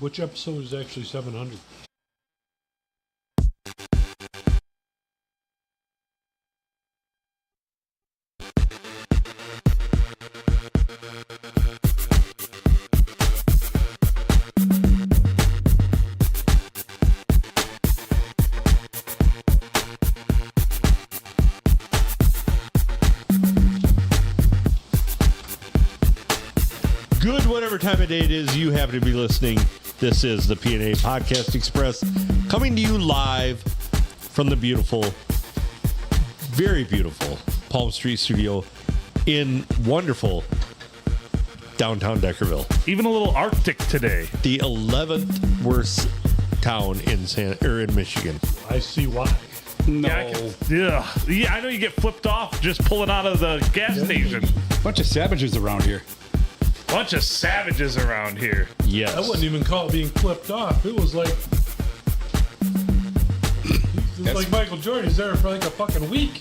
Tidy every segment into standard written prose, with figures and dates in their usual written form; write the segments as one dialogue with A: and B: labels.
A: Which episode is actually 700?
B: Good whatever time of day it is you happen to be listening. This is the P&A Podcast Express coming to you live from the beautiful, very beautiful Palm Street studio in wonderful downtown Deckerville.
C: Even a little Arctic today.
B: The 11th worst town in Michigan.
A: I see why.
D: No.
C: Yeah, I know you get flipped off just pulling out of the gas station.
D: Bunch of savages around here.
C: Bunch of savages around here.
B: Yes.
A: I wouldn't even call it being flipped off. It was like... like Michael Jordan. He's there for like a fucking week.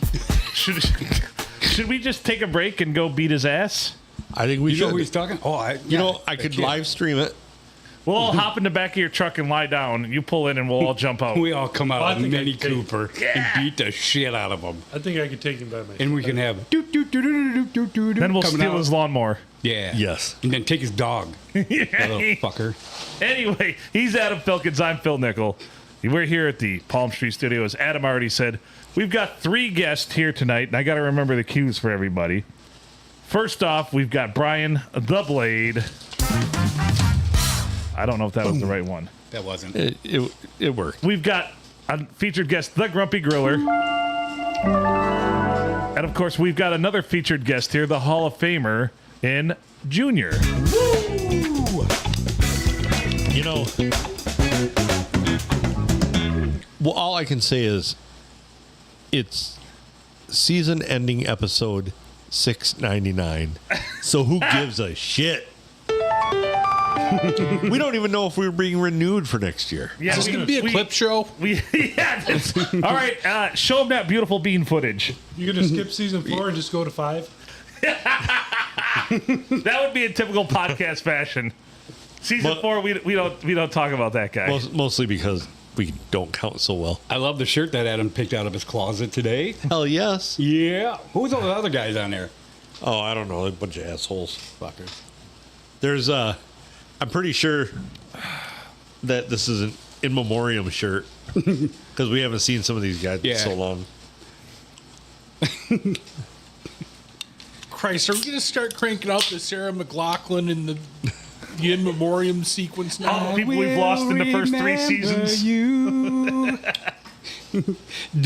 C: Should we just take a break and go beat his ass?
B: I think we
D: You
B: should.
D: know who he's talking? Oh,
B: I could live stream it.
C: We'll all hop in the back of your truck and lie down. You pull in and we'll all jump out.
D: We all come
A: I
D: out of
A: think I
D: Mini
A: can take-
D: Cooper and beat the shit out of them.
A: I think I could take him by myself.
D: And we can have doot.
C: Then we'll
D: coming
C: steal
D: out.
C: his lawnmower.
D: Yeah.
B: Yes.
D: And then take his dog. That little fucker.
C: Anyway, he's Adam Filkins. I'm Phil Nickel. We're here at the Palm Street studio. As Adam already said, we've got 3 guests here tonight, and I got to remember the cues for everybody. First off, we've got Brian the Blade. I don't know if that was the right one.
D: That wasn't.
B: It worked.
C: We've got a featured guest, the Grumpy Griller. And, of course, we've got another featured guest here, the Hall of Famer in Junior.
B: You know, well, all I can say is it's season-ending episode 699. So who gives a shit? We don't even know if we're being renewed for next year.
C: Yeah,
E: Is this going to be a clip show?
C: All right, show them that beautiful bean footage.
A: You're going to skip season 4 and just go to 5?
C: That would be in typical podcast fashion. Season 4, we don't talk about that guy.
B: Mostly because we don't count so well.
D: I love the shirt that Adam picked out of his closet today.
B: Hell yes.
D: Yeah. Who's all the other guys on there?
B: Oh, I don't know. A bunch of assholes.
D: Fuckers.
B: There's I'm pretty sure that this is an in memoriam shirt because we haven't seen some of these guys in so long.
E: Christ, are we going to start cranking out the Sarah McLachlan and the in memoriam sequence now?
C: All the people we've lost in the first 3 seasons.
D: You.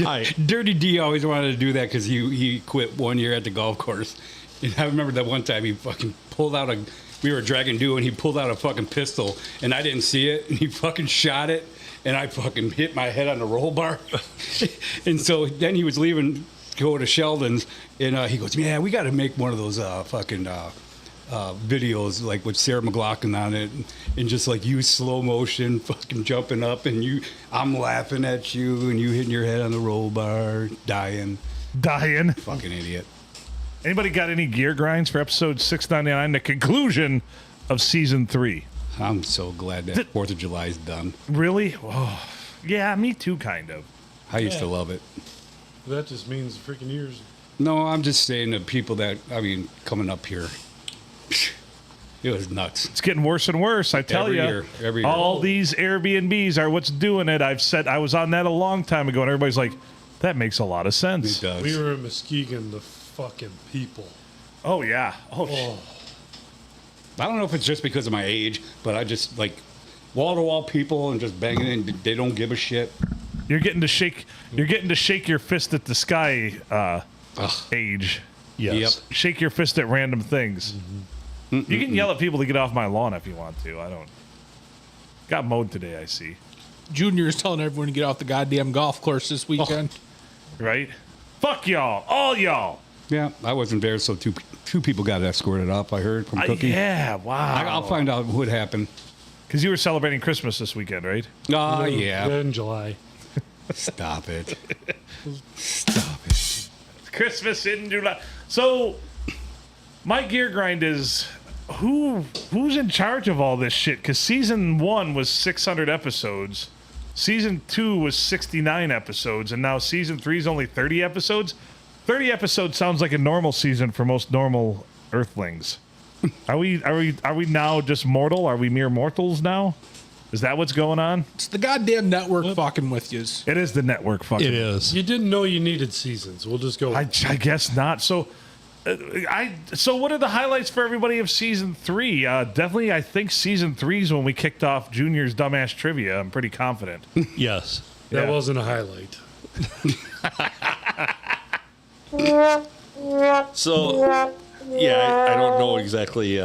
B: Hi.
D: Dirty D always wanted to do that because he quit one year at the golf course. And I remember that one time he fucking pulled out we were dragging dew and he pulled out a fucking pistol and I didn't see it and he fucking shot it and I fucking hit my head on the roll bar. And so then he was leaving to go to Sheldon's and he goes, yeah, we got to make one of those fucking videos like with Sarah McLachlan on it and just like you slow motion fucking jumping up and I'm laughing at you and you hitting your head on the roll bar, dying. Fucking idiot.
C: Anybody got any gear grinds for episode 699, the conclusion of season 3?
D: I'm so glad that 4th of July is done.
C: Really? Oh, yeah, me too, kind of.
D: I used to love it.
A: That just means freaking years.
D: No, I'm just saying the people that, coming up here, it was nuts.
C: It's getting worse and worse, I tell you.
D: Every year.
C: All these Airbnbs are what's doing it. I've said I was on that a long time ago, and everybody's like, that makes a lot of sense.
D: It does.
A: We were in Muskegon, the fucking people.
C: Oh, yeah.
D: I don't know if it's just because of my age, but I just like wall-to-wall people and just banging in. They don't give a shit.
C: You're getting to shake your fist at the sky age.
B: Yes.
D: Yep.
C: Shake your fist at random things. You can yell at people to get off my lawn if you want to. I don't. Got mowed today, I see.
E: Junior is telling everyone to get off the goddamn golf course this weekend.
C: Right? Fuck y'all. All y'all.
D: Yeah, I wasn't there, so two people got escorted off, I heard, from Cookie.
C: Yeah, wow.
D: I'll find out what happened.
C: Because you were celebrating Christmas this weekend, right?
D: Oh, yeah.
A: In July.
D: Stop it. Stop it.
C: Christmas in July. So, my gear grind is who's in charge of all this shit? Because season 1 was 600 episodes, season 2 was 69 episodes, and now season 3 is only 30 episodes. 30 episodes sounds like a normal season for most normal Earthlings. Are we now just mortal? Are we mere mortals now? Is that what's going on?
E: It's the goddamn network fucking with you.
C: It is the network fucking.
B: It is.
A: You didn't know you needed seasons. We'll just go.
C: I guess not. So, so what are the highlights for everybody of season 3? Definitely, I think season 3 is when we kicked off Junior's dumbass trivia. I'm pretty confident.
B: Yes.
A: That
C: Yeah.
A: wasn't a highlight.
B: So, yeah, I don't know exactly.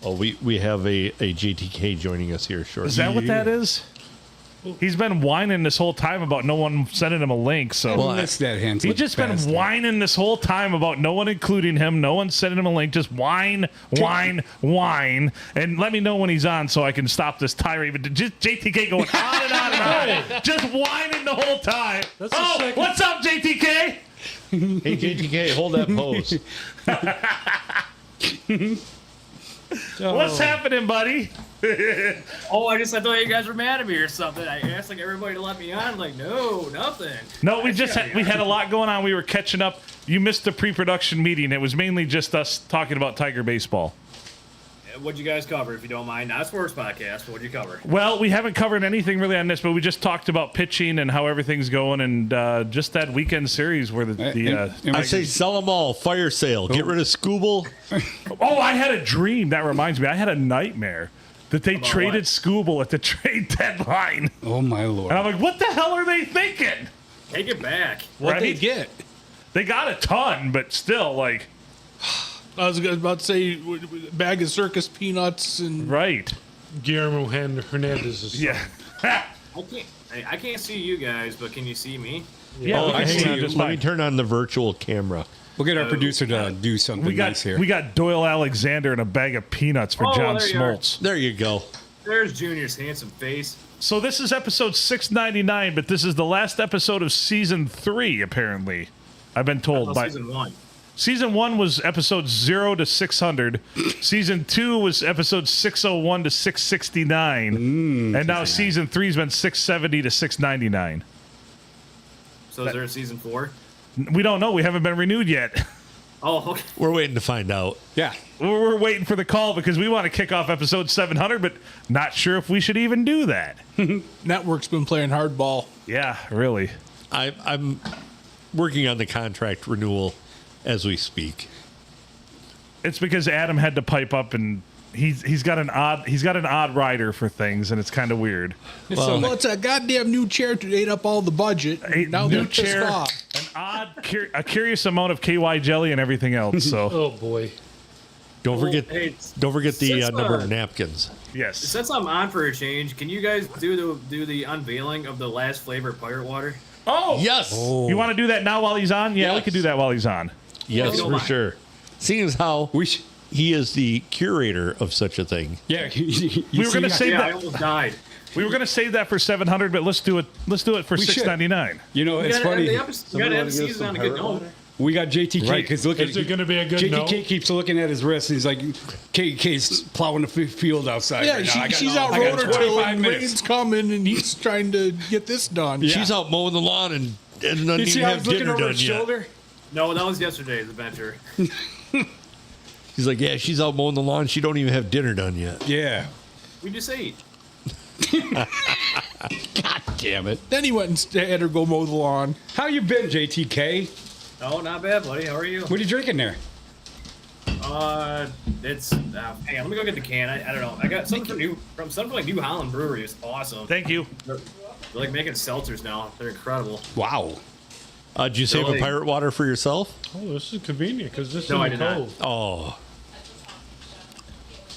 B: We have a JTK joining us here shortly.
C: Is that what that is? He's been whining this whole time about no one sending him a link. So
D: Well, that's that handsome.
C: he's just been whining this whole time about no one including him, no one sending him a link. Just whine, and let me know when he's on so I can stop this tirade. But just JTK going on and on and on, just whining the whole time.
A: That's the
C: Oh,
A: second-
C: what's up, JTK?
B: Hey, JTK, hold that pose.
C: What's happening, buddy?
F: Oh, I thought you guys were mad at me or something. I asked like everybody to let me on. Like, no, nothing.
C: No, we had a lot going on. We were catching up. You missed the pre-production meeting. It was mainly just us talking about Tiger baseball.
F: What'd you guys cover, if you don't mind? Not a sports podcast, but what'd you cover?
C: Well, we haven't covered anything really on this, but we just talked about pitching and how everything's going, and just that weekend series where
B: I say sell them all, fire sale, get rid of Scooble.
C: Oh, I had a dream. That reminds me. I had a nightmare that they traded Scooble at the trade deadline.
D: Oh my lord!
C: And I'm like, what the hell are they thinking?
F: Take it back.
E: What'd they
C: Right?
E: get?
C: They got a ton, but still, like,
E: I was about to say a bag of circus peanuts and
C: right.
A: Guillermo Hernandez's.
C: Yeah.
F: I can't see you guys, but can you see me?
C: Yeah, we
B: I
C: can see
B: see
C: you
B: you.
C: just
B: Let me
C: fine.
B: turn on the virtual camera.
D: We'll get our producer to do something
C: We
D: nice here.
C: got Doyle Alexander and a bag of peanuts for
F: Oh,
C: John
F: there you are.
C: Smoltz.
B: There you go.
F: There's Junior's handsome face.
C: So this is episode 699, but this is the last episode of season 3, apparently. I've been told
F: Well,
C: by
F: season 1.
C: Season 1 was episode 0 to 600. Season 2 was episode 601 to 669. And now season 3's been 670 to 699.
F: So is there a season 4?
C: We don't know. We haven't been renewed yet.
F: Oh, okay.
B: We're waiting to find out.
D: Yeah.
C: We're waiting for the call because we want to kick off episode 700, but not sure if we should even do that.
E: network's been playing hardball.
C: Yeah, really.
B: I'm working on the contract renewal as we speak.
C: It's because Adam had to pipe up, and he's got an odd rider for things, and it's kind of weird.
E: Well, it's a goddamn new chair to ate up all the budget. Now
C: new
E: they're pissed
C: chair,
E: off.
C: a curious amount of KY jelly and everything else. So
A: Oh boy.
B: Don't forget
F: Hey,
B: the
F: since,
B: number of napkins.
C: yes,
F: since I'm on for a change, can you guys do the unveiling of the last flavor of pirate water?
C: oh
B: Yes.
C: you want to do that now while he's on? Yeah, we
B: Yes.
C: could do that while he's on.
B: Yes,
F: Don't
B: for
F: mind.
B: sure. Seeing as how he is the curator of such a thing.
D: Yeah.
C: We were going to save
F: Yeah, I
C: that.
F: almost died.
C: We were going to save that for 700, but let's do it. Let's do it for
D: We should.
C: $6.99.
D: You know,
F: You
D: it's
F: gotta
D: funny.
F: end the season on a good note.
D: We got JTK
C: Right.
D: because look at
A: Is it going to be a good
D: JTK
A: no?
D: keeps looking at his wrist and he's like, KK's plowing the field outside.
E: Yeah,
D: right now. I got-
E: she's out
D: I got
E: rotor
D: 25
E: tilling,
D: minutes.
E: rain's coming, and he's trying to get this done.
D: Yeah.
B: She's out mowing the lawn and doesn't
D: You see
B: even
D: how
B: have
D: he's looking
B: dinner
D: over
B: done
D: his
B: yet.
D: shoulder?
F: No, that was yesterday's adventure.
B: He's like, yeah, she's out mowing the lawn. She don't even have dinner done yet.
D: Yeah.
F: We just ate.
D: Damn it.
E: Then he went and had her go mow the lawn.
D: How you been, JTK?
F: Oh, not bad, buddy. How are you?
D: What are you drinking there?
F: It's hang on. Let me go get the can. I don't know. I got something from New Holland Brewery. It's awesome.
C: Thank you.
F: They're like making seltzers now. They're incredible.
D: Wow.
B: Did you save a
F: Really?
B: pirate water for yourself?
A: Oh, this is convenient because this
F: No, I
A: is
F: did not.
A: cold.
B: Oh,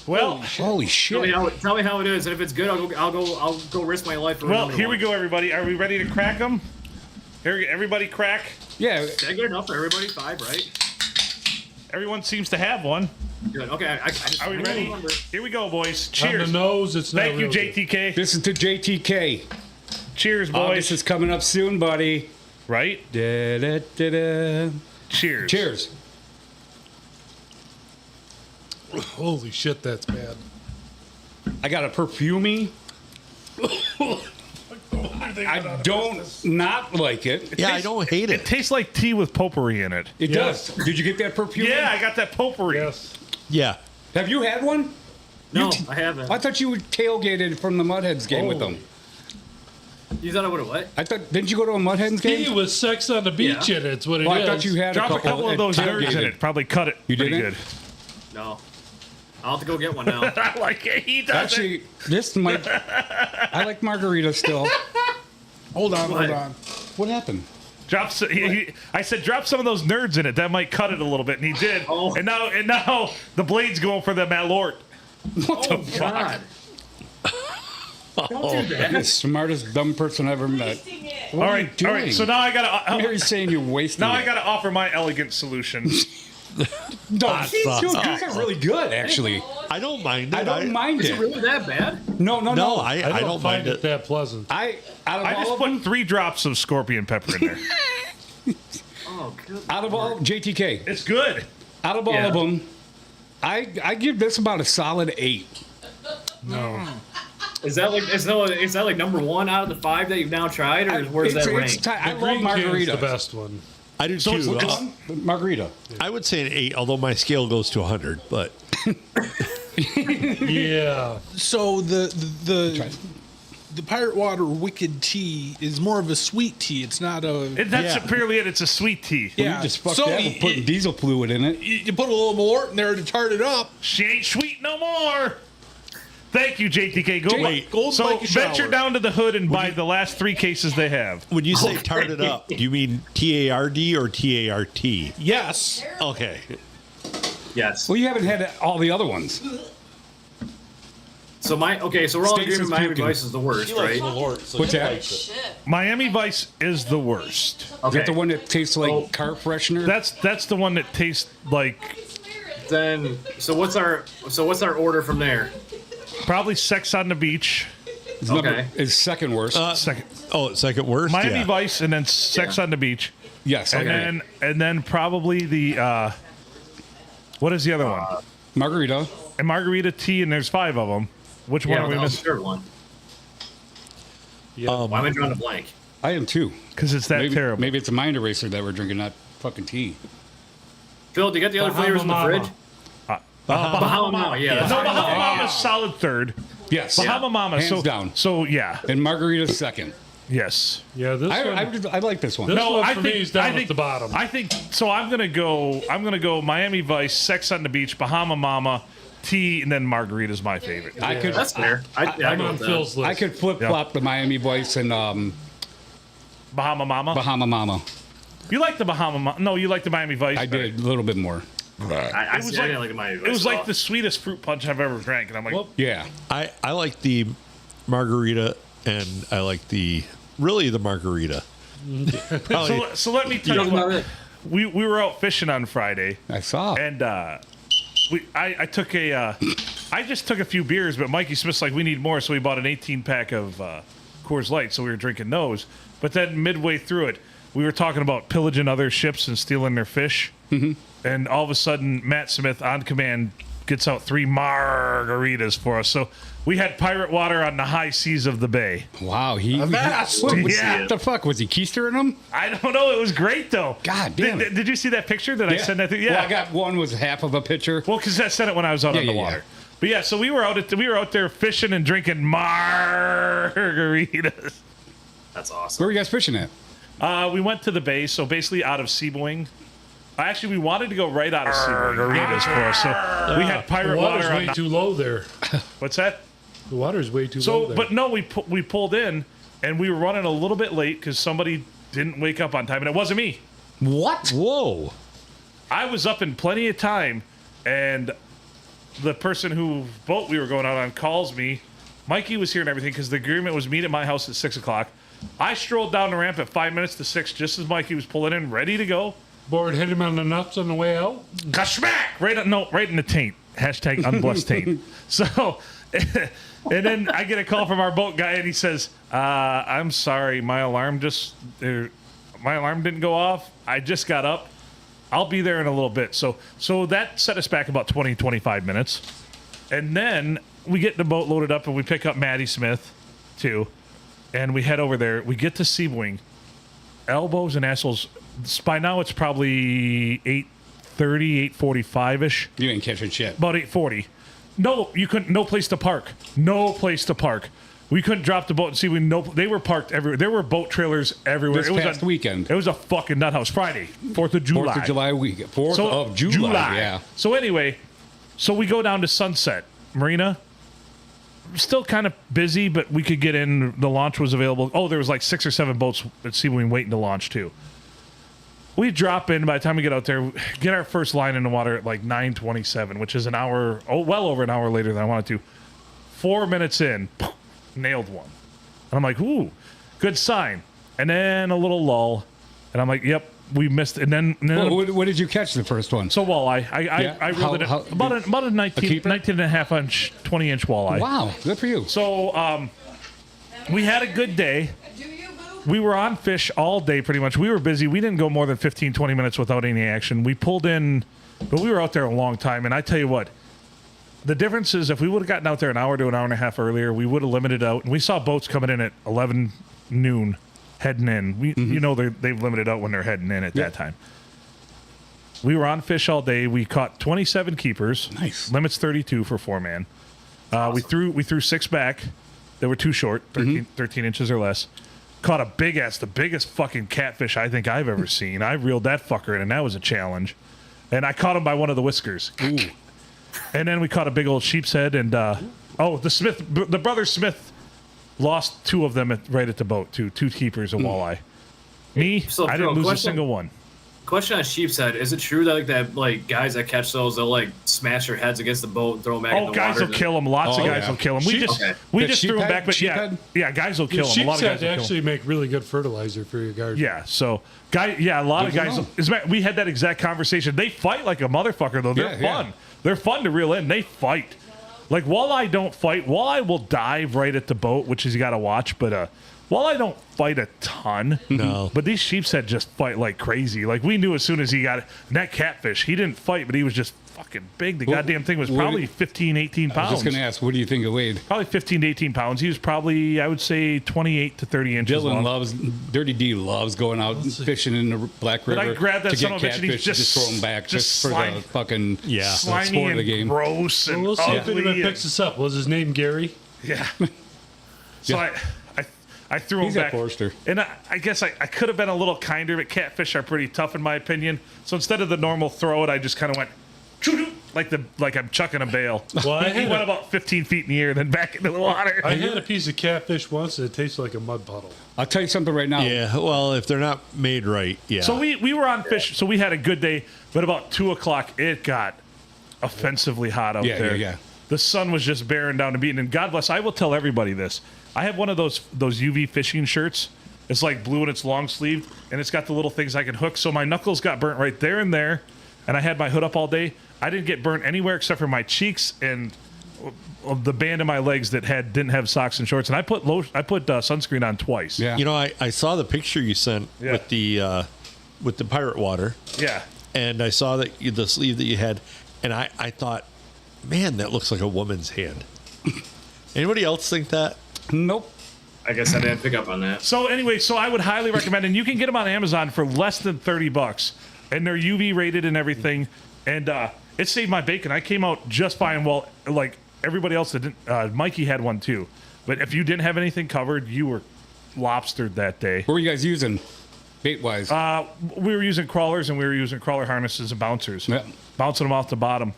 C: Well,
D: Holy
F: Tell me
D: shit.
F: tell me how it is, and if it's good, I'll go risk my life for
C: well,
F: another
C: here we
F: one.
C: go, everybody. Are we ready to crack them? Here, everybody, crack.
D: Yeah.
F: Did I get enough for everybody? 5, right?
C: Everyone seems to have one.
F: Good. Okay. I just,
C: Are we
F: I don't
C: ready?
F: remember.
C: Here we go, boys.
A: On
C: Cheers.
A: the nose, it's not
C: Thank you,
A: real good.
C: JTK.
D: This is to JTK.
C: Cheers, boys.
D: August is coming up soon, buddy.
C: Right?
D: Da-da-da-da.
C: Cheers.
D: Cheers.
A: Holy shit, that's bad.
D: I got a perfumey. I don't not like it.
B: Yeah, I don't hate
C: It
B: it.
C: tastes like tea with potpourri in it.
D: It
A: Yes.
D: does. Did you get that perfumey?
C: Yeah, I got that potpourri.
A: Yes.
B: Yeah.
D: Have you had one?
F: No, I haven't.
D: I thought you tailgated from the Mudheads game with them.
F: You thought I would have what?
D: I thought. Didn't you go to a Mudheads
A: Tea
D: game?
A: with sex on the beach
F: Yeah.
A: in it. It's what it is.
D: Well, I thought you had
C: Drop a couple of those nerds in it. Probably cut it.
D: You
C: pretty
D: didn't?
C: good.
F: No. I'll have to go get one now.
C: I like it. He does
D: Actually, this might. I like margarita still.
E: Hold on.
D: What happened?
C: Drop. I said drop some of those nerds in it. That might cut it a little bit, and he did.
F: Oh.
C: And now the blade's going for the Malort.
D: What
F: Oh,
D: the fuck?
F: God. Don't do
D: You're the
F: that.
D: smartest dumb person I've ever met.
C: All right. So now I gotta.
D: Mary's saying you're wasting.
C: Now I
D: it.
C: gotta offer my elegant solution.
D: No, these are really good, actually.
B: I don't mind it.
D: I don't mind
F: Is
D: it.
F: it really that bad?
D: No.
B: No, I
A: I
B: don't
A: find
B: mind
A: it
B: it.
A: that pleasant.
D: I out of
C: I
D: all
C: just
D: of
C: put
D: them,
C: 3 drops of scorpion pepper in there.
F: Oh, good.
D: out of all JTK,
C: It's good.
D: out of all
F: Yeah.
D: of them, I give this about a solid 8.
A: No.
F: Is that like number 1 out of the 5 that you've now tried, or where's that rank?
D: I
A: The
D: love
A: green can is
D: margarita.
A: the best one.
B: I do
C: So
B: too.
C: it's-
D: Margarita.
B: I would say an 8, although my scale goes to 100. But
A: Yeah.
E: So the Pirate Water Wicked Tea is more of a sweet tea. It's not a.
C: That's
B: Yeah.
C: purely it. It's a sweet tea.
E: Yeah.
D: You just fucked
E: So
D: that with putting diesel fluid in it.
E: You put a little more in there to tart it up.
C: She ain't sweet no more. Thank you, JTK. Go
E: Wait, go
C: so
E: take a shower.
C: venture down to the hood and buy the last 3 cases they have.
B: when you say tart it up, do you mean TARD or TART?
E: Yes.
B: Okay.
F: Yes.
D: Well, you haven't had all the other ones.
F: So we're all in
D: Stacy's
F: agreement Miami
D: puking.
F: Vice is the worst, right?
D: What's that?
C: Miami Vice is the worst.
D: Is
F: Okay.
D: that the one that tastes like
F: Oh.
D: car freshener?
C: That's the one that tastes like
F: Then what's our order from there?
C: probably Sex on the Beach,
D: It's
F: Okay.
D: Is second worst.
C: second
B: Second worst?
C: Miami
B: Yeah.
C: Vice, and then Sex
F: Yeah.
C: on the Beach,
D: yes.
C: and
D: Okay.
C: then probably the what is the other one?
D: Margarita.
C: And margarita tea, and there's 5 of them. Which one
F: Yeah,
C: are we
F: that was the
C: missing?
F: third one.
A: Yeah.
F: Why am I drawing a blank?
D: I am too.
C: Because it's that
D: Maybe,
C: terrible.
D: maybe it's a mind eraser that we're drinking, not fucking tea.
F: Phil, do you got the other flavors in the
A: Bahama
F: fridge?
A: Mama.
F: Bahama Mama, yeah.
C: No, Bahama Mama's solid third.
D: Yes.
C: Bahama Mama,
D: Hands down.
C: So yeah,
D: And margarita second.
C: yes.
A: Yeah, this one.
D: I like this one.
A: This one for me is down at the bottom.
C: I think so. I'm gonna go Miami Vice, Sex on the Beach, Bahama Mama, tea, and then margarita's my favorite.
D: I could.
F: That's fair. I
A: I'm
F: go
A: on
F: with that.
A: Phil's list.
D: I could flip flop the Miami Vice and
C: Bahama Mama.
D: Bahama Mama.
C: You like the Bahama Mama? No, you like the Miami Vice.
D: I
C: better.
D: did a little bit more.
F: I
C: was
F: didn't like the Miami Vice.
C: It was
F: at all.
C: like the sweetest fruit punch I've ever drank, and I'm like,
A: Well,
D: Yeah.
B: I like the margarita, and I like the margarita. Probably,
C: so let me tell
F: That's
C: you
F: about
C: what.
F: it.
C: We were out fishing on Friday,
D: I saw.
C: and I just took a few beers, but Mikey Smith's like, we need more, so we bought an 18-pack of Coors Light, so we were drinking those. But then midway through it, we were talking about pillaging other ships and stealing their fish. Mm-hmm. And all of a sudden, Matt Smith, on command, gets out 3 margaritas for us. So we had pirate water on the high seas of the bay.
D: Wow. He.
E: vast.
D: What
C: Yeah.
D: the fuck? Was he keistering them?
C: I don't know. It was great, though.
D: God damn it.
C: Did you see that picture? Did I send that to you? Yeah.
D: Well, I got one was half of a picture.
C: Well, because I sent it when I was out on the
D: yeah,
C: water.
D: yeah.
C: But yeah, so we were out there fishing and drinking margaritas.
F: That's awesome.
D: Where were you guys fishing at?
C: We went to the bay, so basically out of Seaboing. Actually, we wanted to go right out of Seaboing. Margaritas for us, so we had
A: the
C: pirate
A: water's
C: water on
A: way
C: the,
A: too low there.
C: What's that?
A: The water's way too low
C: So,
A: there.
C: but no, we pulled in, and we were running a little bit late because somebody didn't wake up on time, and it wasn't me.
D: What?
B: whoa.
C: I was up in plenty of time, and the person whose boat we were going out on calls me. Mikey was here and everything because the agreement was meet at my house at 6 o'clock. I strolled down the ramp at 5 minutes to 6 just as Mikey was pulling in, ready to go.
A: Board hit him on the nuts on the way out.
C: Smack! Right in the taint. Hashtag unblessed taint. So, and then I get a call from our boat guy, and he says, I'm sorry, my alarm didn't go off. I just got up. I'll be there in a little bit. So that set us back about 20, 25 minutes. And then we get the boat loaded up and we pick up Maddie Smith too. And we head over there. We get to Seaboing. Elbows and assholes. By now it's probably 8:30, 8:45-ish.
D: You ain't catching shit.
C: About 8:40. No, you couldn't. No place to park. No place to park. We couldn't drop the boat and see. They were parked everywhere. There were boat trailers everywhere.
D: This past weekend.
C: It was a fucking nut house. Friday, 4th of July.
D: 4th of July weekend. 4th of July. Yeah.
C: So anyway, we go down to Sunset Marina. Still kind of busy, but we could get in. The launch was available. Oh, there was like 6 or 7 boats at Seaboing waiting to launch too. We drop in. By the time we get out there, get our first line in the water at like 9:27, which is an hour. Oh, well over an hour later than I wanted to. 4 minutes in, nailed one. And I'm like, ooh, good sign. And then a little lull, and I'm like, yep, we missed. And then
D: what did you catch the first one?
C: So walleye. I reeled it about a 19 and a half inch, 20-inch walleye.
D: Wow, good for you.
C: So we had a good day. We were on fish all day pretty much. We were busy. We didn't go more than 15, 20 minutes without any action. We pulled in, but we were out there a long time. And I tell you what, the difference is if we would have gotten out there an hour to an hour and a half earlier, we would have limited out. And we saw boats coming in at 11 noon heading in. You know they've limited out when they're heading in at that time. We were on fish all day. We caught 27 keepers.
D: Nice.
C: Limits 32 for 4-man. Awesome. We threw 6 back. They were too short, 13 inches or less. Caught a big ass, the biggest fucking catfish I think I've ever seen. I reeled that fucker in, and that was a challenge. And I caught him by one of the whiskers. Ooh. And then we caught a big old sheep's head, and the brother Smith lost 2 of them right at the boat too. 2 keepers of walleye. Me,
F: So,
C: I didn't lose a single one.
F: Question on sheep's head: is it true that guys that catch those, they'll smash their heads against the boat and throw them back in the water?
C: Oh, guys will kill them. Lots of guys will kill them. We just threw them back, but yeah, guys will kill them. A lot of guys will
A: actually make really good fertilizer for your garden.
C: Yeah, so a lot of guys. We had that exact conversation. They fight like a motherfucker though. They're fun. They're fun to reel in. They fight. Like walleye don't fight. Walleye will dive right at the boat, which is you got to watch, but walleye don't fight a ton.
B: No.
C: But these sheepshead just fight like crazy. Like we knew as soon as he got it. And that catfish, he didn't fight, but he was just fucking big. The goddamn thing was probably 15, 18 pounds.
D: I was just going to ask, what do you think it weighed?
C: Probably 15 to 18 pounds. He was probably, I would say, 28 to 30 inches long.
D: Dirty D loves going out fishing in the Black River.
C: But I grabbed that
D: to
C: son
D: get
C: of a bitch and he's
D: just throw them back just for the fucking
C: slimy
D: sport of the game.
C: And gross and
A: we'll see if
C: ugly.
A: anyone picks this up. Was his name Gary?
C: Yeah. So I threw him
D: He's
C: back.
D: a Forster.
C: And I guess I could have been a little kinder, but catfish are pretty tough in my opinion. So instead of the normal throw it, I just kind of went like I'm chucking a bale.
A: Well,
C: he went about 15 feet in the air, then back into the water.
A: I had a piece of catfish once, and it tasted like a mud puddle.
D: I'll tell you something right now.
B: Yeah, well, if they're not made right, yeah.
C: So we were on fish, so we had a good day, but about 2 o'clock, it got offensively hot out there.
D: Yeah.
C: The sun was just bearing down and beating, and God bless, I will tell everybody this. I have one of those UV fishing shirts. It's like blue and it's long sleeved, and it's got the little things I can hook. So my knuckles got burnt right there and there, and I had my hood up all day. I didn't get burnt anywhere except for my cheeks and the band of my legs that didn't have socks and shorts. And I put sunscreen on twice.
D: Yeah.
B: You know, I saw the picture you sent with the pirate water.
C: Yeah.
B: And I saw that the sleeve that you had, and I thought, man, that looks like a woman's hand. Anybody else think that?
D: Nope.
F: I guess I didn't pick up on that.
C: So anyway, I would highly recommend, and you can get them on Amazon for less than $30, and they're UV rated and everything, and it saved my bacon. I came out just fine. Well, like everybody else that didn't, Mikey had one too, but if you didn't have anything covered, you were lobstered that day.
D: What were you guys using, bait wise?
C: We were using crawlers, and we were using crawler harnesses and bouncers, bouncing them off the bottom,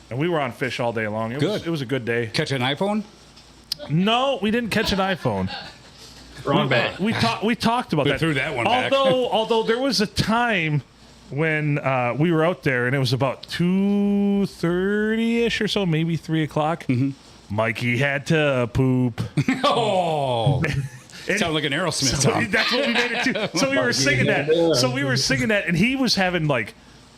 C: and we were on fish all day long. It was a good day.
D: Catch an iPhone?
C: No, we didn't catch an iPhone.
F: Wrong bait.
C: We talked about that.
D: Threw that one back.
C: Although there was a time when we were out there and it was about 2:30ish or so, maybe 3 o'clock. Mm-hmm. Mikey had to poop.
D: Oh. Sounds like an Aerosmith song.
C: That's what we made it to. So we were singing that. And he was having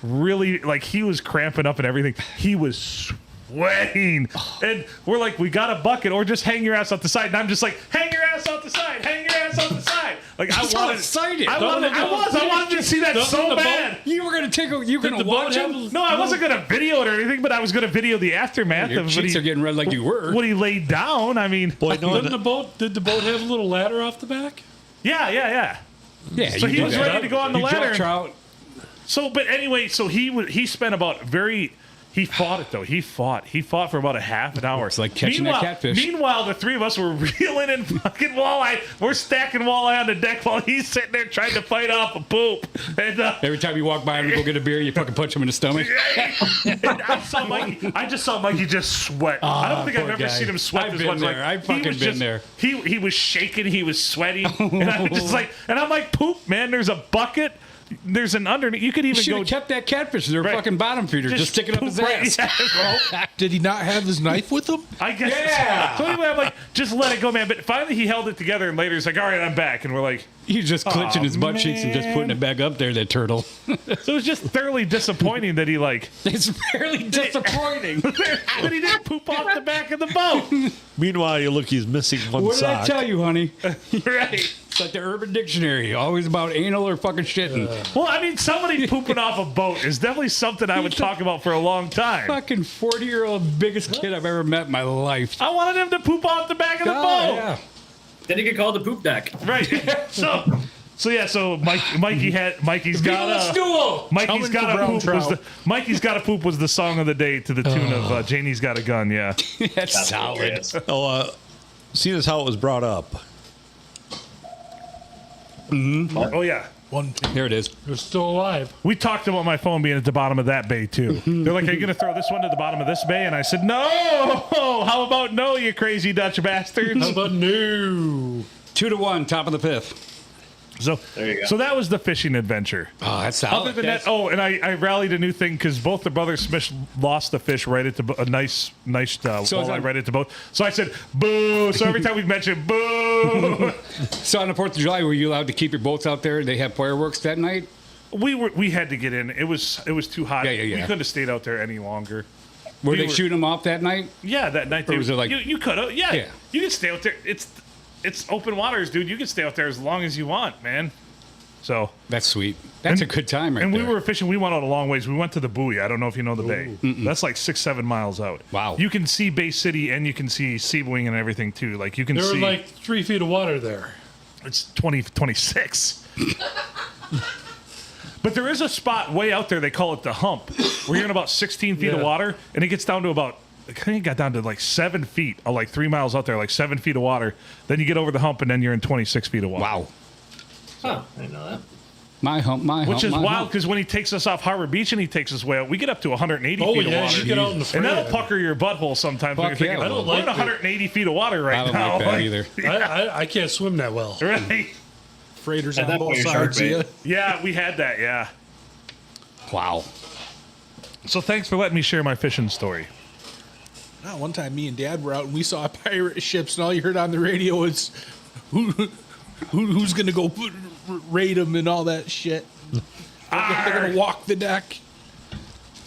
C: really he was cramping up and everything. He was sweating. And we're like, we got a bucket or just hang your ass off the side. And I'm just like, hang your ass off the side. Hang your ass off the side. Like I wanted,
D: excited.
C: I wanted to see that so bad.
D: You were gonna you were gonna watch him.
C: No, I wasn't gonna video it or anything, but I was gonna video the aftermath
D: Your
C: of
D: cheeks are getting red like you were.
C: when he laid down. I mean,
B: Boy, no,
A: Did the boat have a little ladder off the back?
C: yeah.
D: Yeah,
C: So he was ready to go on the
D: you
C: ladder.
D: dropped trout.
C: So, but anyway, so he spent about he fought it though. He fought for about a half an hour.
D: It's like catching that catfish.
C: Meanwhile, the three of us were reeling in fucking walleye. We're stacking walleye on the deck while he's sitting there trying to fight off a poop. And
D: Every time you walk by him to go get a beer, you fucking punch him in the stomach.
C: I just saw Mikey just sweat. I don't think I've
D: poor
C: ever
D: guy.
C: seen him sweat
D: I've
C: this
D: been
C: much.
D: there. I've fucking been there.
C: He was shaking. He was sweating. And I was just like, and I'm like, poop, man. There's a bucket. There's an underneath. You could
D: You
C: even
D: should
C: go.
D: have kept that catfish. They're
C: Right.
D: fucking bottom feeder. Just stick it up his
C: poop right-
D: ass.
C: Yeah,
E: Did he not have his knife with him?
C: I guess.
D: Yeah.
C: So anyway, I'm like, just let it go, man. But finally, he held it together, and later he's like, all right, I'm back. And we're like,
D: He's just clenching his butt cheeks and just
C: man.
D: putting it back up there, that turtle.
C: so it was just thoroughly disappointing that he like
D: It's fairly disappointing.
C: that he didn't poop off the back of the boat.
B: meanwhile, you look, he's missing one
D: What did I
B: sock.
D: tell you, honey?
C: Right.
D: It's like the Urban Dictionary, always about anal or fucking shitting.
C: Well, I mean, somebody pooping off a boat is definitely something I would talk about for a long time.
D: Fucking 40-year-old biggest kid I've ever met in my life.
C: I wanted him to poop off the back of the boat.
D: yeah.
F: Then you get called the poop deck.
C: Right. So Mikey's got a
D: stool.
C: Mikey's
E: Coming
C: got
E: for
C: a
E: brown
C: poop was
E: trout.
C: Mikey's got a poop was the song of the day to the tune of Janie's Got a Gun. Yeah.
D: That's solid.
B: Seeing as how it was brought up,
C: Oh yeah.
D: There it is.
A: They're still alive.
C: We talked about my phone being at the bottom of that bay too. They're like, "Are you going to throw this one to the bottom of this bay?" And I said, "No. How about no, you crazy Dutch bastards?"
A: How about no?
D: 2-1, top of the fifth.
C: So
F: There you go.
C: So that was the fishing adventure.
D: Oh, that's solid.
C: Other than that, and I rallied a new thing because both the brothers Smith lost the fish right at a nice
D: So
C: walleye
D: it's
C: right at the boat. So I said, "Boo!" So every time we'd mention "boo,"
D: So on the 4th of July, were you allowed to keep your boats out there? They have fireworks that night?
C: we had to get in. It was too hot.
D: Yeah.
C: We couldn't have stayed out there any longer.
D: Were
C: We
D: they
C: were-
D: shooting them off that night?
C: Yeah, that night.
D: Or was it like-
C: you could have? Yeah,
D: Yeah.
C: You can stay out there. It's open waters, dude. You can stay out there as long as you want, man. So.
D: That's sweet. That's a good time right
C: And
D: there.
C: we were fishing. We went out a long ways. We went to the buoy. I don't know if you know the bay. That's like 6-7 miles out.
D: Wow.
C: You can see Bay City and you can see Seaboing and everything too. Like you can
A: There were
C: see.
A: like 3 feet of water there.
C: It's 26. But there is a spot way out there. They call it the hump, where you're in about 16 feet of
A: Yeah.
C: water, and it gets down to about. I think it got down to like 7 feet, or like 3 miles out there, like 7 feet of water. Then you get over the hump, and then you're in 26 feet of water.
D: Wow.
F: Huh, I didn't know that.
D: My hump,
C: Which is
D: my
C: wild
D: hump.
C: because when he takes us off Harbor Beach and he takes us way out, we get up to 180
A: Oh,
C: feet of
A: yeah,
C: water.
A: you get out in the
C: And that'll
A: fray.
C: pucker your butthole sometimes. when
D: Fuck
C: you're
D: yeah,
C: thinking,
D: I don't
C: we're in
A: like
C: 180 feet of water right
D: I don't
C: now.
D: like that either.
A: I can't swim that well.
C: Right?
E: Freighters
F: At
E: on
F: that
E: both
F: point, you're shark
E: sides. Yeah.
F: bait.
C: Yeah, we had that. Yeah.
D: Wow.
C: So thanks for letting me share my fishing story.
E: Ah, one time, me and Dad were out and we saw pirate ships, and all you heard on the radio was who's going to go raid them and all that shit. They're going to walk the deck.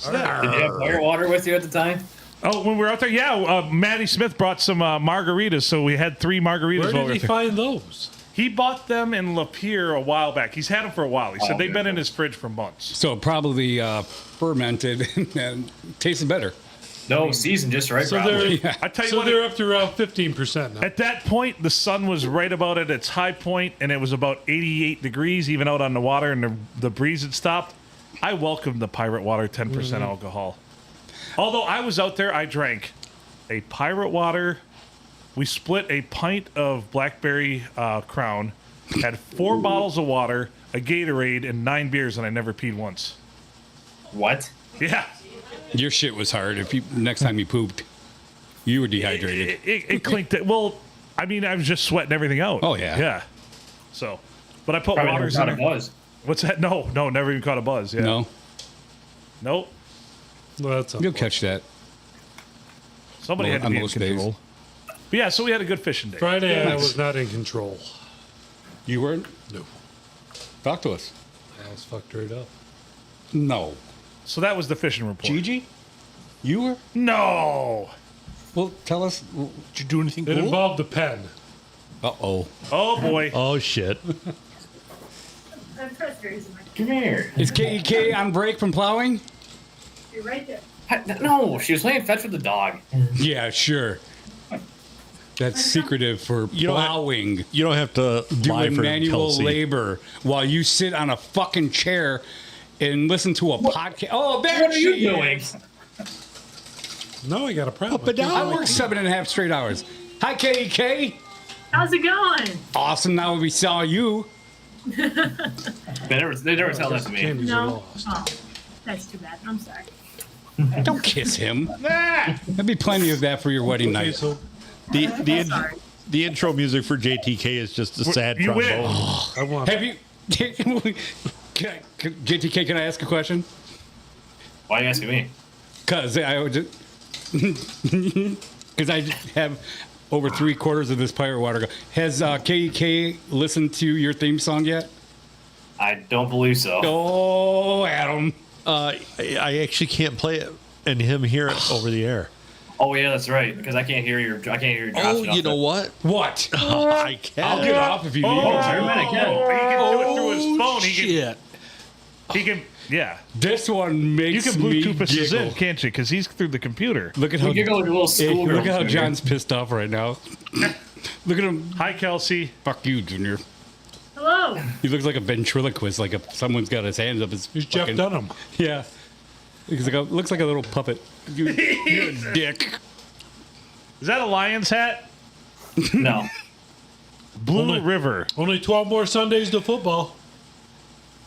F: Did you have fire water with you at the time?
C: Oh, when we were out there, yeah, Matty Smith brought some margaritas, so we had 3 margaritas.
A: Where
C: while we
A: did
C: were
A: he
C: there.
A: find those?
C: He bought them in Lapeer a while back. He's had them for a while. He said
F: Oh,
C: they've been
F: okay.
C: in his fridge for months.
D: So probably fermented and tasted better.
F: No, seasoned just right,
A: So
F: probably.
A: they're,
C: I tell you
A: so
C: what,
A: they're up to around 15% now.
C: at that point, the sun was right about at its high point, and it was about 88 degrees, even out on the water, and the breeze had stopped. I welcomed the Pirate Water 10% alcohol. Although I was out there, I drank a Pirate Water. We split a pint of Blackberry Crown, had 4 bottles of water, a Gatorade, and 9 beers, and I never peed once.
F: What?
C: Yeah.
D: Your shit was hard. If you next time you pooped, you were dehydrated.
C: It clinked. Well, I mean, I was just sweating everything out.
D: Oh, yeah.
C: Yeah. So, but I put
F: Probably
C: waters
F: never
C: in
F: thought it
C: there.
F: was.
C: What's that? No, never even caught a buzz. Yeah.
D: No,
C: Nope.
A: Well, that's
D: you'll catch that.
C: Somebody
D: Well,
C: had to
D: on
C: be in
D: most
C: control.
D: days.
C: But yeah, so we had a good fishing day.
A: Friday, I was not in control.
D: You weren't?
A: No.
D: Talk to us.
A: I was fucked right up.
D: No.
C: So that was the fishing report.
D: Gigi? You were?
C: No.
D: Well, tell us.
E: Did you do anything
A: It
E: cool?
A: involved a pen.
D: Uh-oh.
C: Oh boy.
B: Oh shit.
G: I'm frustrated.
F: Come here.
D: Is KEK on break from plowing?
G: You're right there.
F: No, she was playing fetch with the dog.
D: Yeah, sure. That's secretive for
B: You don't have-
D: plowing.
B: You don't have to lie
D: Doing
B: for
D: manual
B: Kelsey.
D: labor while you sit on a fucking chair and listen to a podcast. Oh, there
F: What are
D: she
F: you doing?
D: is.
A: Now I got a problem.
B: Up and down.
D: I worked 7.5 straight hours. Hi, KEK.
G: How's it going?
D: Awesome. Now we saw you.
F: They never tell that to me.
A: Candies are
G: No.
A: lost.
G: Oh, that's too bad. I'm sorry.
D: Don't kiss him. There'd be plenty of that for your wedding
A: Okay,
D: night.
A: so
B: The
G: Sorry.
B: the intro music for JTK is just a sad
C: You win.
B: trombone.
A: I want.
D: Have you? JTK, can I ask a question?
F: Why are you asking me?
D: Because I would just. Because I have over 3/4 of this pirate water. Has KEK listened to your theme song yet?
F: I don't believe so.
D: Oh, Adam.
B: I actually can't play it and him hear it over the air.
F: Oh yeah, that's right. Because I can't hear your drops.
B: Oh, you know what?
D: What?
B: I can.
D: I'll get off if you need
F: Oh,
D: me.
F: sorry, man, I
C: He
F: can.
C: can do it through his phone.
E: Shit.
C: He can. Yeah.
D: This one
C: You
D: makes
C: can
D: me
C: Bluetooth us in,
D: giggle.
C: can't you? Because he's through the computer.
D: Look at
F: You
D: how
F: giggle like a little
D: Hey,
F: schoolgirl.
D: look at how
F: Junior.
D: John's pissed off right now. Look at him.
C: Hi, Kelsey.
D: Fuck you, Junior.
G: Hello.
D: He looks like a ventriloquist, like someone's got his hands up his.
A: He's Jeff
D: fucking-
A: Dunham.
D: Yeah. Looks like a little puppet. You're a dick.
C: Is that a Lions hat?
F: No.
C: Blue
A: Only-
C: River,
A: Only 12 more Sundays to football.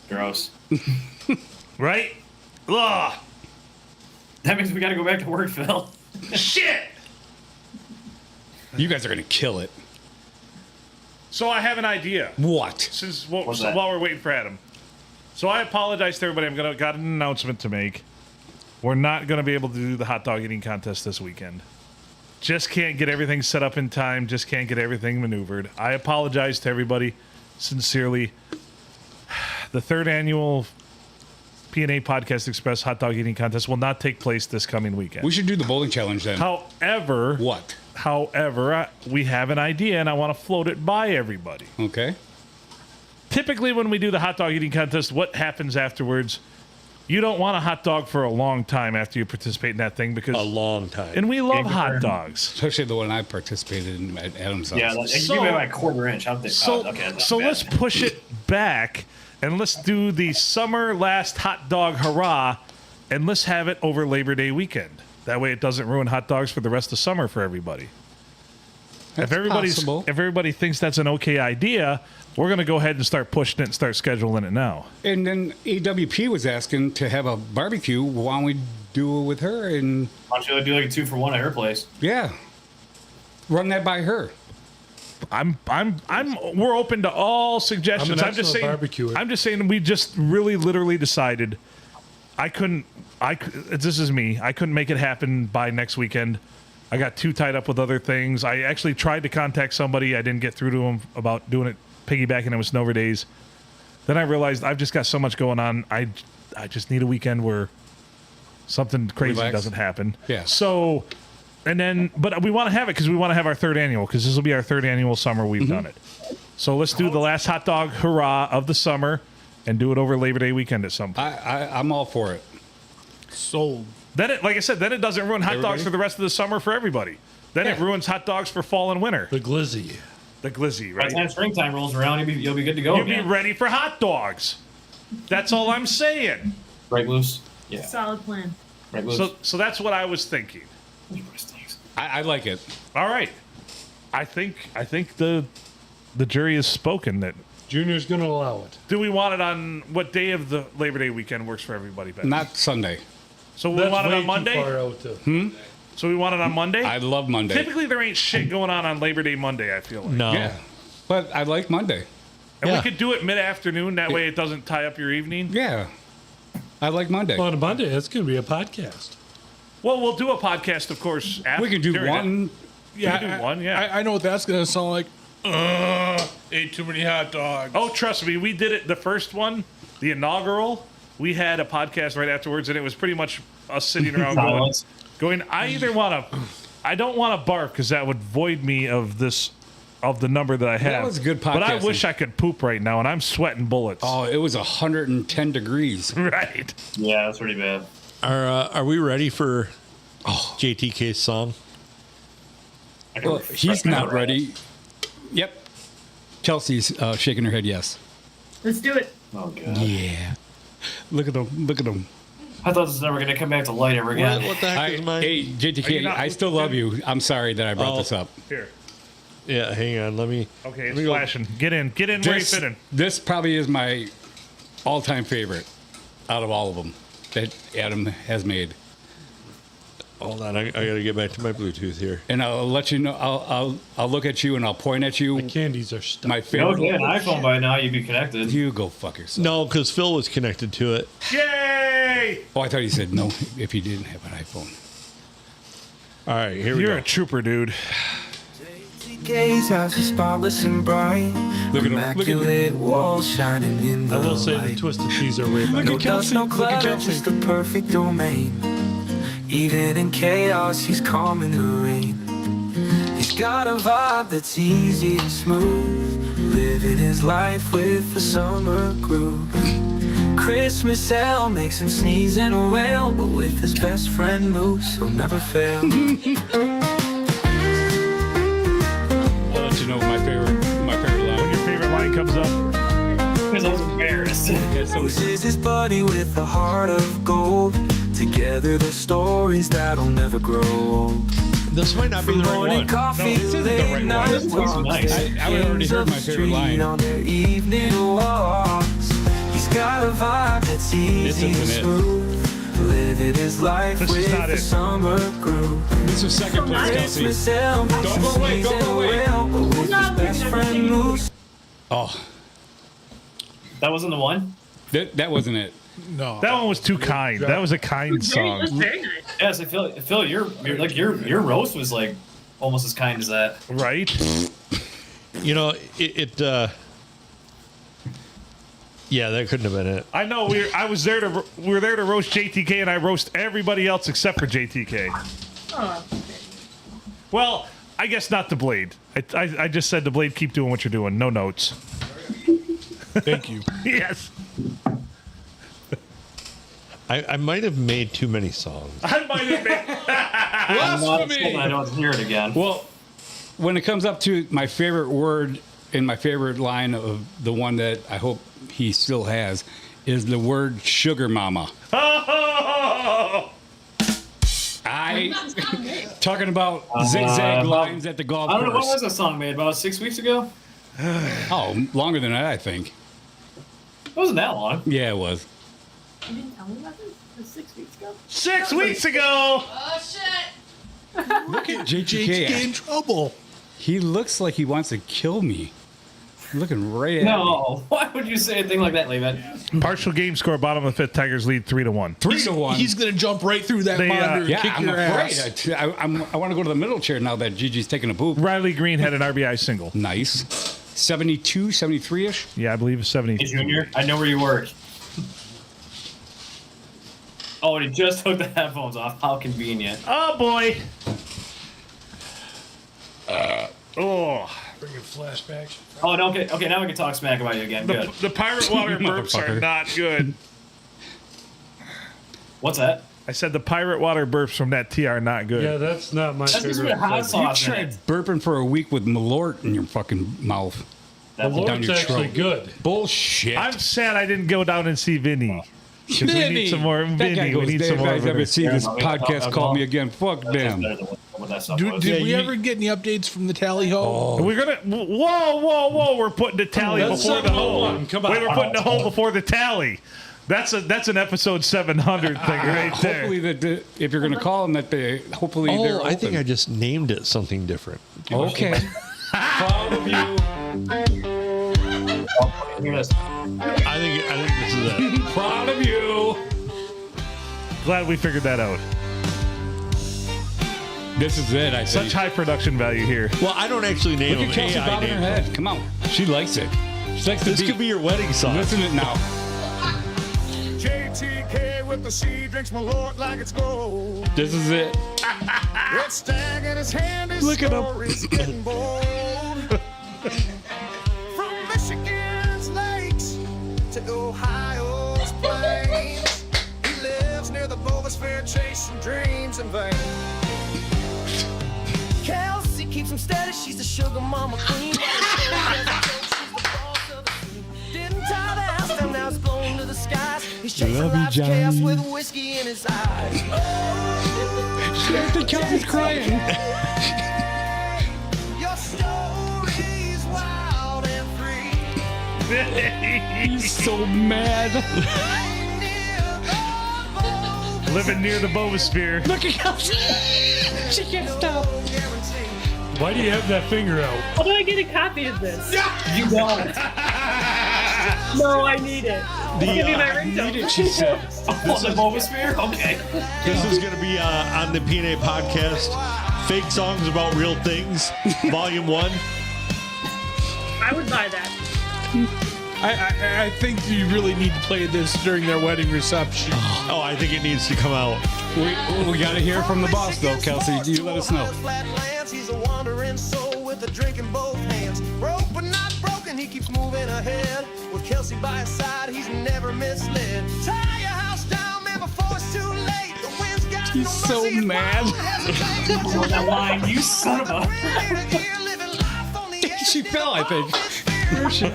F: Gross.
C: right? Ugh.
F: That means we got to go back to work, Phil.
C: Shit.
D: You guys are gonna kill it.
C: So I have an idea.
D: What?
C: Since
F: What's that?
C: while we're waiting for Adam, so I apologize to everybody. Got an announcement to make. We're not gonna be able to do the hot dog eating contest this weekend. Just can't get everything set up in time. Just can't get everything maneuvered. I apologize to everybody, sincerely. The third annual P&A Podcast Express hot dog eating contest will not take place this coming weekend.
D: We should do the bowling challenge then.
C: However,
D: What?
C: we have an idea, and I want to float it by everybody.
D: Okay.
C: Typically, when we do the hot dog eating contest, what happens afterwards? You don't want a hot dog for a long time after you participate in that thing because,
B: A long time.
C: and we love
F: Yeah,
C: hot
F: good.
C: dogs.
D: Especially the one I participated in at Adam's house.
F: Yeah, like,
C: So-
F: give me my 1/4 inch. I'm thinking,
C: So,
F: okay, that's not
C: so
F: bad.
C: let's push it back and let's do the summer last hot dog hurrah, and let's have it over Labor Day weekend. That way, it doesn't ruin hot dogs for the rest of summer for everybody.
D: That's
C: If
D: possible.
C: everybody thinks that's an okay idea, we're going to go ahead and start pushing it and start scheduling it now.
D: And then AWP was asking to have a barbecue. Why don't we do it with her? And
F: Why don't you do like a 2-for-1 at her place?
D: yeah, run that by her.
C: We're open to all suggestions.
A: I'm an
C: I'm just
A: excellent
C: saying.
A: barbecuer.
C: I'm just saying we just really literally decided this is me. I couldn't make it happen by next weekend. I got too tied up with other things. I actually tried to contact somebody. I didn't get through to them about doing it piggybacking it with Snover Days. Then I realized I've just got so much going on. I just need a weekend where something crazy
D: Relax.
C: doesn't happen.
D: Yeah.
C: So, but we want to have it because we want to have our third annual, because this will be our third annual summer we've done it. So let's do the last hot dog hurrah of the summer and do it over Labor Day weekend at some point.
D: I'm all for it.
E: Sold.
C: Then it, like I said, then it doesn't ruin hot
D: Everybody?
C: dogs for the rest of the summer for everybody. Then it
D: Yeah.
C: ruins hot dogs for fall and winter.
A: The glizzy.
C: The glizzy,
F: By
C: right?
F: the time springtime rolls around, you'll be good to go.
C: You'll be
F: again.
C: ready for hot dogs. That's all I'm saying.
F: Right, Loose? Yeah.
G: Solid plan.
F: Right, Loose.
C: So that's what I was thinking.
D: I like it.
C: All right. I think the jury has spoken. That
A: Junior's going to allow it.
C: do we want it on what day of the Labor Day weekend works for everybody best?
D: Not Sunday.
C: So we
A: That's
C: want it
A: way
C: on
A: too
C: Monday.
A: far out to-
C: So we want it on Monday.
D: I love Monday.
C: Typically, there ain't shit going on Labor Day Monday. I feel like.
B: No.
D: Yeah, but I like Monday.
C: And
B: Yeah.
C: we could do it mid-afternoon. That way, it doesn't tie up your evening.
D: Yeah, I like Monday.
A: On a Monday, that's going to be a podcast.
C: Well, we'll do a podcast, of course. After,
D: We could do
C: during it.
D: one.
C: We could do one. Yeah.
E: I know what that's going to sound like. Ate too many hot dogs.
C: Oh, trust me, we did it. The first one, the inaugural, we had a podcast right afterwards, and it was pretty much us sitting around going. I don't want to bark because that would void me of the number that I have.
D: That was good
C: But I
D: podcasting.
C: wish I could poop right now, and I'm sweating bullets.
D: Oh, it was 110 degrees.
C: Right.
F: Yeah, that's pretty bad.
B: Are we ready for JTK's song?
D: Well, he's not ready. Yep. Chelsea's shaking her head yes.
G: Let's do it.
F: Oh god.
D: Yeah. Look at him. Look at him.
F: I thought this was never gonna come back to light ever again.
B: What the heck is mine?
D: Hey,
C: Are you
D: JTK,
C: not
D: I still love you. I'm sorry that I brought this up.
C: Here.
B: Yeah, hang on. Let me.
C: Okay, it's
B: let me go.
C: flashing. Get in where you fit in.
D: This probably is my all-time favorite out of all of them that Adam has made.
B: Hold on. I gotta get back to my Bluetooth here.
D: And I'll let you know. I'll look at you and I'll point at you.
A: The candies are stuck.
D: My
F: You
D: favorite.
F: know, an iPhone by now, you'd be connected.
D: You go fuck yourself.
B: No, because Phil was connected to it.
C: Yay!
D: Oh, I thought you said no if you didn't have an iPhone.
B: All right, here we
C: You're
B: go.
C: a trooper, dude.
H: Gaze house is spotless and bright.
D: Look at him. Look at him.
H: Immaculate walls shining in the
A: I will say the
H: light.
A: twisted teas are way better.
H: No dust, no clouds, just the perfect domain. Even in chaos, he's calm in the rain. He's got a vibe that's easy and smooth, living his life with the summer groove. Christmas L makes him sneeze and wail, but with his best friend Moose, he'll never fail.
D: I'll let you know my favorite
C: When
D: line.
C: your favorite line comes up,
F: Because I was embarrassed.
H: Moose is his buddy with a heart of gold. Together they're stories that'll never grow old.
B: This might not be the right
H: Morning
B: one.
H: coffee,
D: this isn't the
H: late
D: right
H: night
D: one.
F: This one's
H: walks,
F: nice.
H: they're
D: I already
H: kings
D: heard
H: of
D: my
H: the
D: favorite
H: street
D: line.
H: on their evening walks. He's got a vibe that's easy and
D: isn't it.
H: smooth, living his life
C: This is
H: with
C: not
H: the
C: it.
H: summer groove.
D: This is second place, Kelsey.
H: Christmas L makes
D: Don't
H: him
D: go away,
H: sneeze
D: don't go
H: and
D: away.
H: wail, but with his
G: No,
H: best
G: we're
H: friend
G: gonna-
H: Moose.
D: Oh,
F: That wasn't the one?
D: that wasn't it.
E: No.
C: that one was too kind. That was a kind song.
G: That's very nice.
F: Yes, I feel your roast was like almost as kind as that.
C: Right?
B: You know, yeah, that couldn't have been it.
C: I know. We were there to roast JTK, and I roast everybody else except for JTK.
G: Oh, okay.
C: Well, I guess not the Blade. I just said the Blade, keep doing what you're doing. No notes.
E: Thank you.
C: Yes.
B: I might have made too many songs.
C: I might have been.
F: I don't hear it again.
D: Well, when it comes up to my favorite word and my favorite line of the one that I hope he still has is the word sugar mama. Talking about zigzag lines at the golf
F: I don't know, when
D: course.
F: was that song made? About 6 weeks ago?
D: Oh, longer than that, I think.
F: It wasn't that long.
D: Yeah, it was.
G: You didn't tell me about this? It was 6 weeks ago.
C: 6 weeks ago.
D: Look at
E: Jake's getting in
D: JTK.
E: trouble.
D: He looks like he wants to kill me. Looking right at me.
F: No, why would you say a thing like that, Levi?
C: Partial game score, bottom of the fifth. Tigers lead 3-1.
D: 3-1.
E: He's gonna jump right through that
C: They,
E: monitor and
D: yeah,
E: kick
D: I'm
E: your
D: afraid.
E: ass.
D: I want to go to the middle chair now that Gigi's taking a poop.
C: Riley Green had an RBI single.
D: Nice. 72, 73-ish.
C: Yeah, I believe it's 70.
F: Hey, Junior, I know where you work. Oh, and he just took the headphones off. How convenient.
C: Oh boy. Oh.
A: Bringing flashbacks.
F: Oh, no, okay, now we can talk smack about you again. Good.
C: The pirate water burps are
D: Motherfucker.
C: not good.
F: What's that?
C: I said the pirate water burps from that tea are not good.
A: Yeah, that's not my
F: That's just
A: favorite.
F: with hot
A: flavor.
D: You
F: sauce in
D: tried
F: it.
D: burping for a week with Malort in your fucking mouth.
F: That's
A: The
D: down
A: Lord's
D: your
A: actually
D: throat.
A: good.
D: Bullshit.
C: I'm sad I didn't go down and see Vinny. 'Cause we
D: Vinny!
C: need some more
D: That guy
C: Vinny. We
D: goes,
C: need some
D: "Dave,
C: more
D: guys, ever
C: Vinny."
D: see
F: Yeah,
D: this
F: no, we
D: podcast
F: talk
D: call
F: about-
D: me again? Fuck
F: better
D: them.
F: than what that stuff was.
E: Did we
B: Yeah,
E: ever get any updates from the tally ho?
C: We're gonna whoa! We're putting the tally
A: That's
C: before the
A: 701.
C: hole.
A: Come on.
C: Wait, we're putting the hole before the tally. That's an episode 700 thing right there.
D: Hopefully that if you're going to call them that they hopefully they're
B: Oh, I think
D: open.
B: I just named it something different.
D: Okay. Proud of you.
F: Hear this.
B: I think this is it.
D: Proud of you.
C: Glad we figured that out.
D: This is it, I think.
C: Such high production value here.
B: Well, I don't actually name
D: Look at
B: them.
D: Kelsey
B: AI
D: bobbing her
B: named them.
D: head. Come on. She likes it. She likes the
B: This
D: beat.
B: could be your wedding song.
D: Listen to it now.
I: JTK with the sea drinks my lord like it's gold.
D: This is it.
I: Red stag in his hand, his
D: Look at him.
I: story's getting bold. From Michigan's lakes to Ohio's plains, he lives near the Bovis Fair, chasing dreams in vain.
H: Kelsey keeps him steady, she's the sugar mama queen. Didn't tie the house down, now it's blown to the skies. He's chasing life's chaos with whiskey in his eyes.
D: I think Kelsey's crying.
H: Your story's wild and free.
D: He's so mad.
C: Living near the Bovosphere.
D: Look at Kelsey. She can't stop.
A: Why do you have that finger out?
G: How do I get a copy of this?
F: You don't.
G: No, I need it. It's gonna be my ringtone.
D: She said.
F: Oh, the Bovosphere? Okay.
B: This is going to be on the P&A Podcast. Fake Songs About Real Things, Volume 1.
G: I would buy that.
E: I think you really need to play this during their wedding reception.
B: Oh, I think it needs to come out.
D: We got to hear from the boss, though, Kelsey. You let us know.
H: He's a wandering soul with a drink in both hands. Broke but not broken, he keeps moving ahead. With Kelsey by his side, he's never misled. Tie your house down, man, before it's too late. The wind's got
D: He's
H: no
D: so
H: mercy, it's
D: mad.
H: wild, hesitating.
F: That line, you son of a.
D: She fell, I think.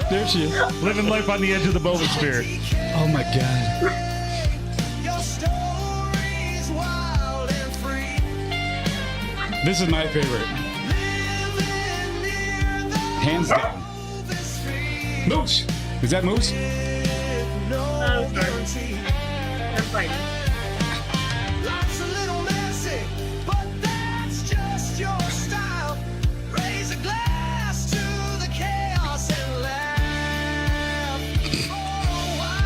D: There she is.
C: Living life on the edge of the Bovosphere.
D: Oh, my God.
H: Your story's wild and free.
D: This is my favorite. Hands down. Moose. Is that Moose?
G: Oh, sorry. They're fighting.
H: Life's a little messy, but that's just your style. Raise a glass to the chaos and laugh for a while.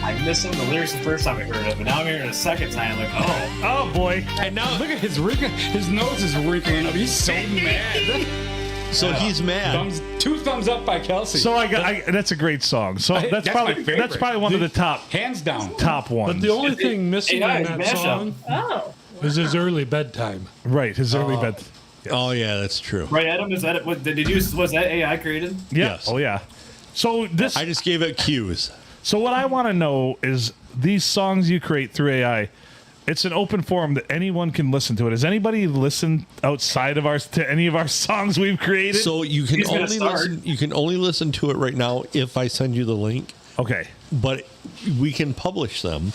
F: I listened to the lyrics the first time I heard it, but now I'm hearing it a second time. Like, oh.
C: Oh boy.
D: And now look at his wrinkle. His nose is wrinkling up. He's so mad.
B: So he's mad.
D: Two thumbs up by Kelsey.
C: So that's a great song. So
D: That's my
C: probably
D: favorite.
C: one of the
D: hands down.
C: top ones.
A: But the only thing missing
F: AI
A: in that
F: mashup.
A: song
G: Oh.
A: is his early bedtime.
C: Right, his early bed.
B: Oh, yeah, that's true.
F: Right, Adam, is that what did you was that AI created?
C: Yeah.
B: Yes.
C: Oh yeah. So this
B: I just gave it cues.
C: So what I want to know is these songs you create through AI. It's an open forum that anyone can listen to it. Has anybody listened outside of to any of our songs we've created?
B: So you can
F: He's gonna
B: only
F: start.
B: listen. You can only listen to it right now if I send you the link.
C: Okay.
B: But we can publish them.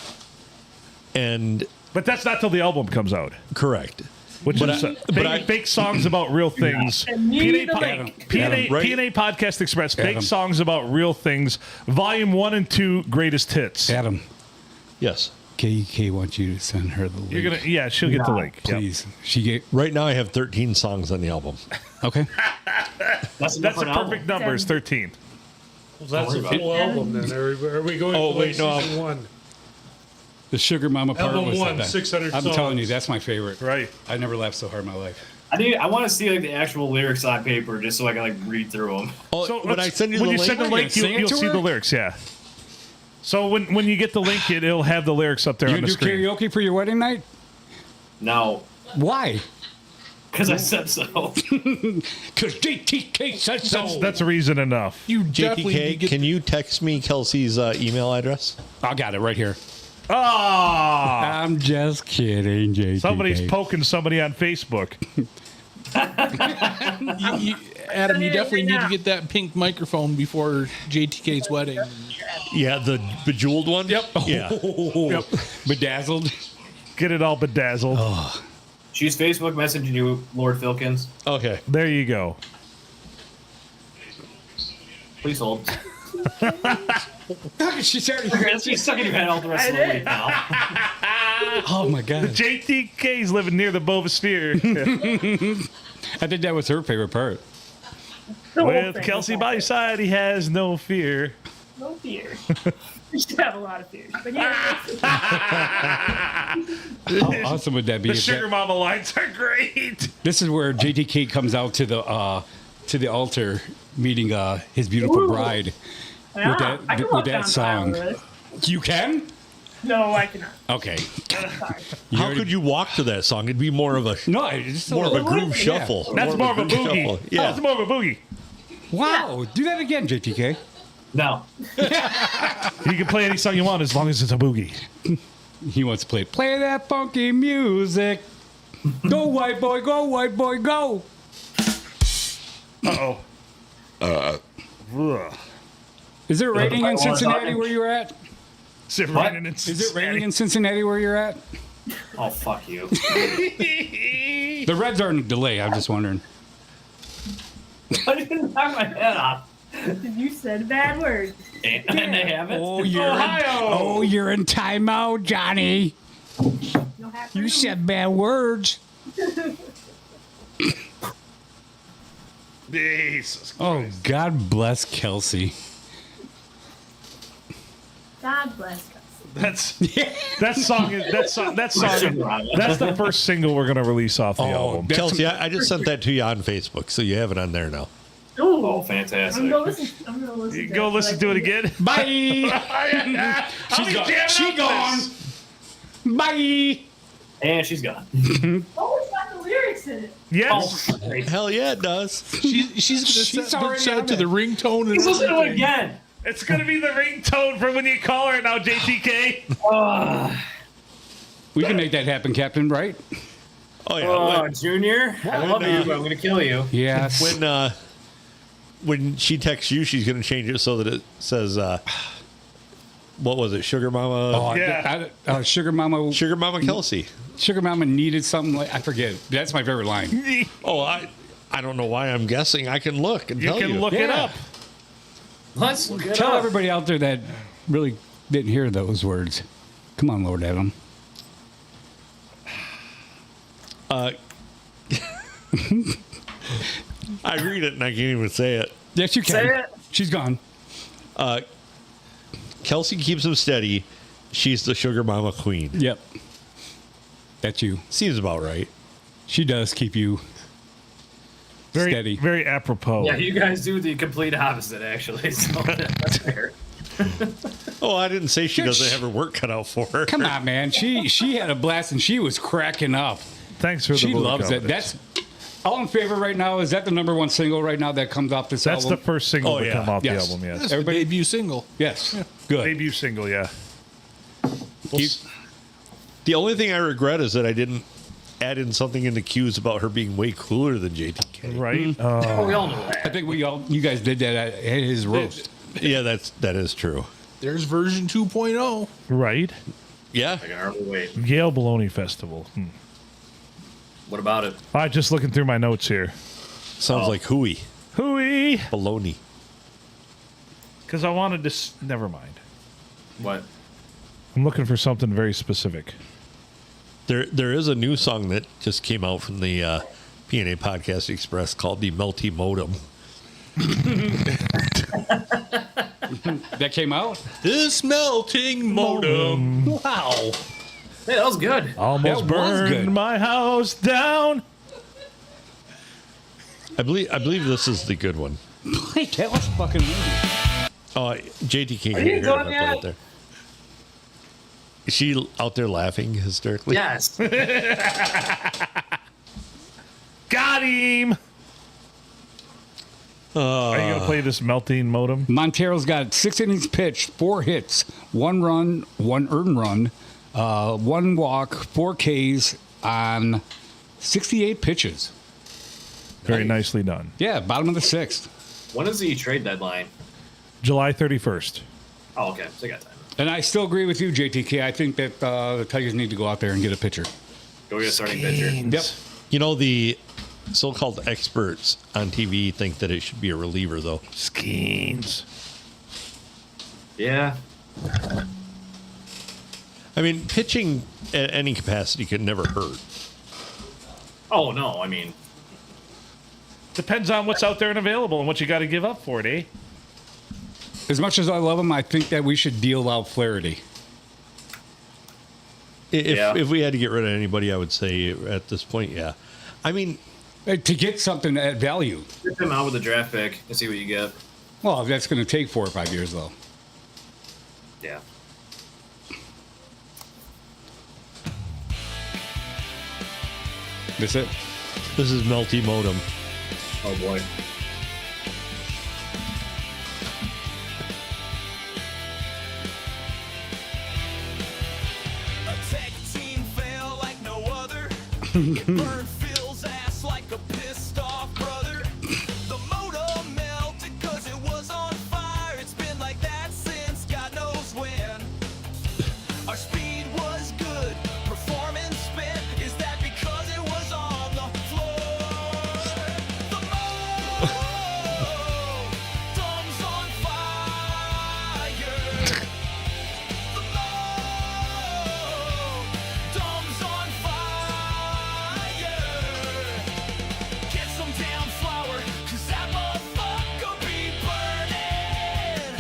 B: And
C: But that's not till the album comes out.
B: correct.
C: Which
B: But
C: is
B: I- but I-
C: fake songs about real things.
G: And need the link.
C: P&A
B: Right.
C: P&A Podcast Express. Fake
D: Adam.
C: songs about real things. Volume 1 and 2 greatest hits.
D: Adam,
B: Yes.
D: KK wants you to send her the link.
C: You're gonna she'll get the link. Yep.
D: Please. She gave.
B: Right now I have 13 songs on the album.
D: Okay.
F: That's
C: That's a
F: an album.
C: perfect number. Is 13.
A: Well, that's a full album then. Are we going
B: Oh,
A: for
B: wait, no,
A: season one?
D: The Sugar Mama part
A: Album
D: was
A: one,
D: that.
A: 600
D: I'm
A: songs.
D: telling you, that's my favorite.
C: Right.
D: I never laughed so hard in my life.
F: I want to see like the actual lyrics on paper just so I can like read through them.
B: Oh,
C: So
B: when I
C: let's-
B: send you
C: when
B: the
C: you
B: link,
C: send the
D: You're
C: link,
D: gonna sing it
C: you'll
D: to
C: see
D: her?
C: the lyrics. Yeah. So when you get the link, it'll have the lyrics up there
D: You
C: on the
D: do
C: screen.
D: karaoke for your wedding night?
F: No,
D: Why?
F: because I said so.
D: Because JTK said so.
C: That's reason enough.
E: You definitely need to
B: JTK,
E: get
B: can you text me Kelsey's email address?
D: I got it right here.
C: Ah,
D: I'm just kidding, JTK.
C: somebody's poking somebody on Facebook.
E: Adam, you definitely
G: Right
E: need to
G: now.
E: get that pink microphone before JTK's wedding.
B: Yeah, the bejeweled one?
E: Yep.
B: Yeah.
D: Yep. Bedazzled.
C: Get it all bedazzled.
F: She's Facebook messaging you, Lord Filkins.
B: Okay.
C: There you go.
F: Please hold.
D: She's already.
F: She's stuck in your head all the rest of the week now.
D: Oh my God.
C: JTK's living near the Bovosphere
D: I think that was her favorite part.
G: The whole
C: with
G: thing.
C: Kelsey by his side. He has no fear.
G: No fear. You should have a lot of fears. But yeah.
D: How awesome would that be?
C: The
D: if
C: Sugar
D: that-
C: Mama lines are great.
D: This is where JTK comes out to the altar, meeting his beautiful
G: Ooh.
D: bride,
G: Yeah, I can walk down
D: song.
G: Tyler.
D: You can?
G: No, I cannot.
D: Okay.
G: Sorry.
B: How could you walk to that song? It'd be more of a
D: No, it's
B: more of a groove
G: Yeah.
B: shuffle.
C: That's more of a
B: groove
C: boogie.
B: shuffle. Yeah.
C: That's more of a boogie.
D: Wow. Do that again, JTK.
F: No.
C: You can play any song you want as long as it's a boogie.
D: He wants to play that funky music. Go, white boy, go, white boy, go.
C: Uh-oh.
D: Is it raining in Cincinnati where you're at?
C: Is it
F: What?
C: raining in
D: Is it raining in Cincinnati where you're at?
F: Oh, fuck you.
D: The Reds are in a delay. I'm just wondering.
F: I didn't knock my head off.
G: You said bad words.
F: And they haven't.
D: Oh, you're
C: Ohio.
D: you're in timeout, Johnny.
G: No half
D: You
G: room.
D: said bad words.
C: Jesus.
D: Oh, God bless Kelsey.
G: God bless us.
C: That's that song is that's the first single we're gonna release off the album.
B: Kelsey, I just sent that to you on Facebook, so you have it on there now.
G: Ooh.
F: Oh, fantastic.
G: I'm gonna listen. I'm gonna listen.
C: You
G: to
C: go
G: it,
C: listen
G: but
C: to
G: I
C: it
G: can't-
C: again.
D: Bye.
C: She's
D: gone. She gone. Bye.
F: And she's gone.
G: Oh, it's got the lyrics in it.
C: Yes.
F: Oh, great.
B: Hell yeah, it does.
E: She's gonna
D: already
E: set
D: on
E: to
D: it.
E: the ringtone and
F: He's listening to it
E: everything.
F: again.
C: It's gonna be the ringtone for when you call her now, JTK.
D: We can make that happen, Captain, right?
B: Oh yeah.
F: Oh, Junior, I love you, but I'm gonna kill you.
D: Yes.
B: When she texts you, she's gonna change it so that it says, what was it, Sugar Mama?
D: Oh,
C: Yeah.
D: Sugar Mama.
B: Sugar Mama Kelsey.
D: Sugar Mama needed something like I forget. That's my favorite line.
B: Oh, I don't know why I'm guessing. I can look and
C: You
B: tell
C: can
B: you.
C: look it
D: Yeah.
C: up.
F: Let's look it
D: Tell
F: up.
D: everybody out there that really didn't hear those words. Come on, Lord Adam.
B: I read it and I can't even say it.
D: Yes, you can.
F: Say it.
D: She's gone.
B: Kelsey keeps him steady. She's the Sugar Mama queen.
D: Yep. That's you.
B: Seems about right.
D: She does keep you
C: Very,
D: steady.
C: very apropos.
F: Yeah, you guys do the complete opposite, actually. So that's fair.
B: Oh, I didn't say she
D: Good
B: doesn't
D: sh-
B: have her work cut out for her.
D: Come on, man. She had a blast and she was cracking up.
C: Thanks for the
D: She
C: vote of
D: loves it.
C: confidence.
D: That's all in favor right now. Is that the number one single right now that comes off this
C: That's the
D: album?
C: first single
B: Oh,
C: to
B: yeah.
C: come off
D: Yes.
C: the album. Yes.
E: That's the
D: Everybody-
E: debut single.
D: Yes. Good.
C: Debut single. Yeah.
B: The only thing I regret is that I didn't add in something in the cues about her being way cooler than JTK.
C: Right.
F: Oh, we all know
D: I
F: that.
D: think you guys did that at his roast.
B: Yeah, that is true.
E: There's version 2.0.
C: Right.
B: Yeah.
F: I can hardly wait.
C: Yale Bologna Festival.
F: What about it?
C: I'm just looking through my notes here.
B: Sounds like hooey.
C: Hooey.
B: Baloney.
C: Because I wanted to. Never mind.
F: What?
C: I'm looking for something very specific.
B: There is a new song that just came out from the P&A Podcast Express called the Melty Modem.
D: That came out?
B: This melting modem.
D: Wow.
F: Hey, that was good.
C: Almost
D: That was good.
C: burned my house down.
B: I believe this is the good one.
D: Wait, that was fucking weird.
B: Oh, JT can't
F: Are
B: hear
F: you
B: it if
F: done
B: I
F: yet?
B: put it there. Is she out there laughing hysterically?
F: Yes.
C: Got him. Are you gonna play this melting modem?
D: Montero's got 6 innings pitched, 4 hits, 1 run, 1 earned run, 1 walk, 4 Ks on 68 pitches.
C: Very nicely done.
D: Yeah, bottom of the 6th.
F: When is the trade deadline?
C: July 31st.
F: Oh, okay. So I got time.
D: And I still agree with you, JTK. I think that the Tigers need to go out there and get a pitcher.
F: Go get a starting pitcher.
D: Yep.
B: You know, the so-called experts on TV think that it should be a reliever, though.
C: Skeens.
F: Yeah.
B: I mean, pitching at any capacity could never hurt.
F: Oh, no. I mean,
C: Depends on what's out there and available and what you got to give up for it, eh?
D: As much as I love him, I think that we should deal out Flaherty.
B: If we had to get rid of anybody, I would say at this point, yeah. I mean,
D: To get something at value.
F: get him out with a draft pick and see what you get.
D: Well, that's going to take 4 or 5 years, though.
F: Yeah.
D: That's it.
B: This is Melty Modem.
F: Oh boy.
I: A tech team fell like no other. Burned Phil's ass like a pissed off brother. The motor melted 'cause it was on fire. It's been like that since God knows when. Our speed was good, performance spent. Is that because it was on the floor? The motor's on fire. The motor's on fire. Get some damn flour, 'cause that motherfucker be burning.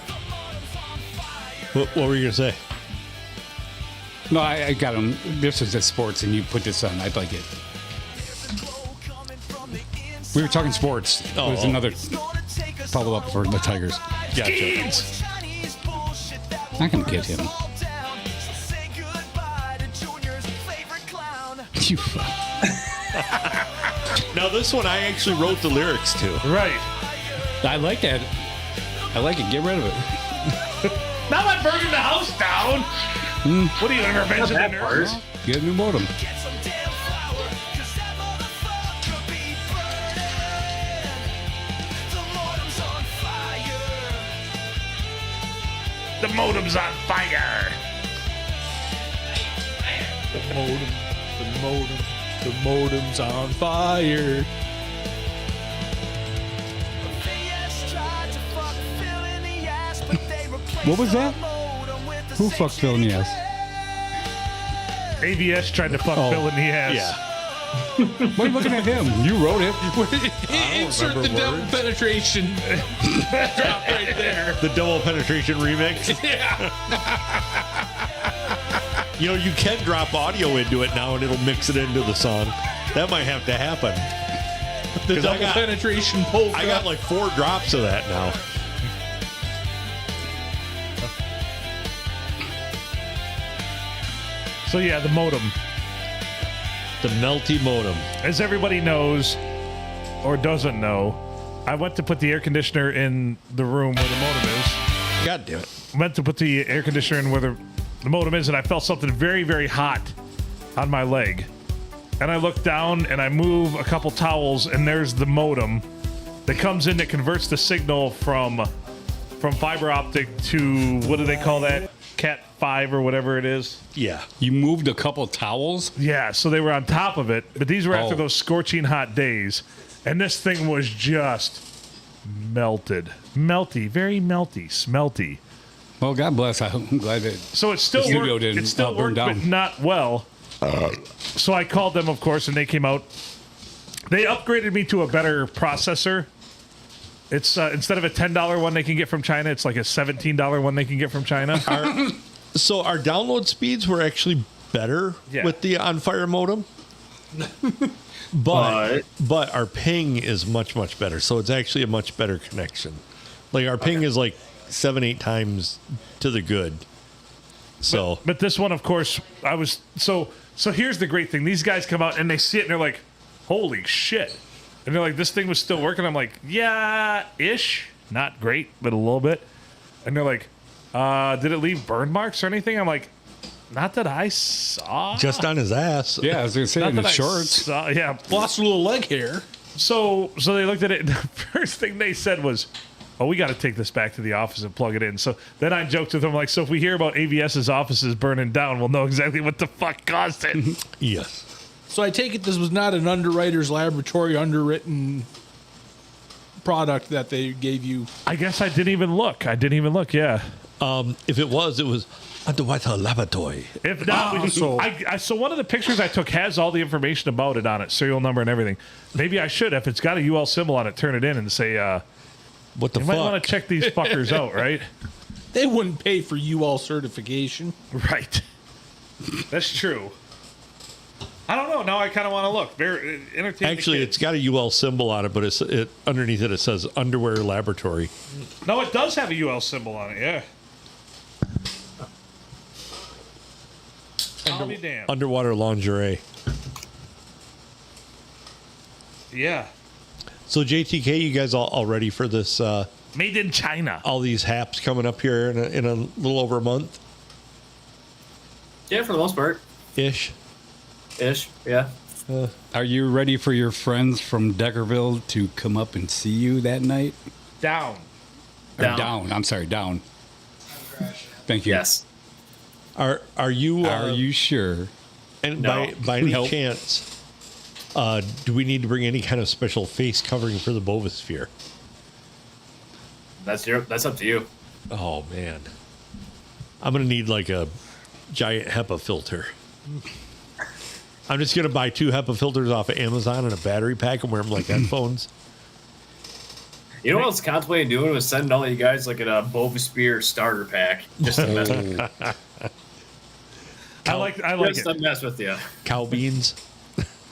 I: The motor's on fire.
B: What were you going to say?
D: No, I got him. This is just sports, and you put this on. I'd like it. We were talking sports.
B: Oh,
D: There's another follow-up for the Tigers.
B: Gotcha.
D: Not going to get him. You fuck.
B: Now, this one I actually wrote the lyrics to.
C: Right.
D: I like that. I like it. Get rid of it.
C: Now I'm burning the house down. What are you, an revenge of the nerds?
D: Get a new modem.
C: The modem's on fire.
E: The modem's on fire.
D: What was that? Who fucked Phil in the ass?
C: AVS tried to fuck
D: Oh.
C: Phil in the ass.
B: Yeah.
D: Why are you looking at him? You wrote it.
E: Insert the double penetration drop right there.
B: The double penetration remix. You know, you can drop audio into it now and it'll mix it into the song. That might have to happen.
E: The
B: 'Cause I
E: double
B: got-
E: penetration polka.
B: I got like 4 drops of that now.
C: So yeah, the modem.
B: The Melty Modem.
C: As everybody knows, or doesn't know, I went to put the air conditioner in the room where the modem is.
B: God damn it.
C: Went to put the air conditioner in where the modem is, and I felt something very, very hot on my leg. And I look down and I move a couple towels, and there's the modem that comes in that converts the signal from fiber optic to, what do they call that? Cat 5 or whatever it is.
B: Yeah.
D: You moved a couple towels?
C: Yeah, so they were on top of it, but these were after
D: Oh.
C: those scorching hot days, and this thing was just melted. Melty, very melty, smelty.
D: Well, God bless. I'm glad that.
C: So it still
D: The studio
C: worked,
D: didn't
C: it still
D: burn
C: worked, but
D: down.
C: not well. So I called them, of course, and they came out. They upgraded me to a better processor. It's instead of a $10 one they can get from China, it's like a $17 one they can get from China.
B: So our download speeds were actually better
C: Yeah.
B: with the on fire modem. but our ping is much, much better. So it's actually a much better connection. Like our ping is like 7-8 times to the good. So
C: But this one, of course, I was so here's the great thing. These guys come out and they see it and they're like, holy shit. And they're like, this thing was still working. I'm like, yeah, ish. Not great, but a little bit. And they're like, did it leave burn marks or anything? I'm like, not that I saw.
B: just on his ass.
D: Yeah, I was going to say,
C: Not
D: in the
C: that I
D: shorts.
C: saw- yeah.
E: Lost a little leg hair.
C: So they looked at it, and the first thing they said was, oh, we got to take this back to the office and plug it in. So then I joked with them, like, so if we hear about AVS's offices burning down, we'll know exactly what the fuck caused it.
B: Yes.
E: So I take it this was not an underwriter's laboratory underwritten product that they gave you.
C: I guess I didn't even look. Yeah.
B: If it was underwater laboratory.
C: If not, so one of the pictures I took has all the information about it on it, serial number and everything. Maybe I should, if it's got a UL symbol on it, turn it in and say,
B: What the
C: you
B: fuck?
C: might want to check these fuckers out, right?
E: They wouldn't pay for UL certification.
C: Right. That's true. I don't know. Now I kind of want to look. Very entertaining.
B: Actually, it's got a UL symbol on it, but it underneath it says Underwear Laboratory.
C: No, it does have a UL symbol on it. Yeah. I'll be damned.
B: Underwater lingerie.
C: Yeah.
B: So JTK, you guys all ready for this?
C: Made in China.
B: All these haps coming up here in a little over a month.
F: Yeah, for the most part.
B: Ish.
F: Yeah.
D: Are you ready for your friends from Deckerville to come up and see you that night?
C: Down.
D: Down. I'm sorry, down. Thank you.
F: Yes.
B: Are you?
D: Are you sure?
B: And
F: No.
B: by any
D: Nope.
B: chance, do we need to bring any kind of special face covering for the Bovosphere?
F: That's up to you.
B: Oh man, I'm gonna need like a giant HEPA filter. I'm just gonna buy 2 HEPA filters off of Amazon and a battery pack and wear them like headphones.
F: You know what I was contemplating doing was sending all you guys like a Bovosphere starter pack just to mess with you.
C: I like
F: Just
C: it.
F: to mess with you.
B: Cow beans.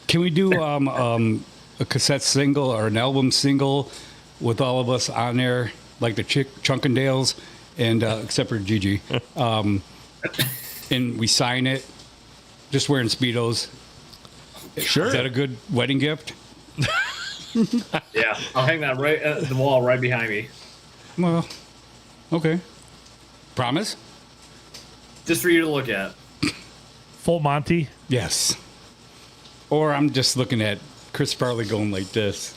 D: Can we do a cassette single or an album single with all of us on there, like the Chunkendales, and except for Gigi, and we sign it, just wearing Speedos?
B: Sure.
D: Is that a good wedding gift?
F: Yeah, I'll hang that right at the wall right behind me.
D: Well, okay. Promise?
F: Just for you to look at.
C: Full Monty.
D: Yes. Or I'm just looking at Chris Farley going like this.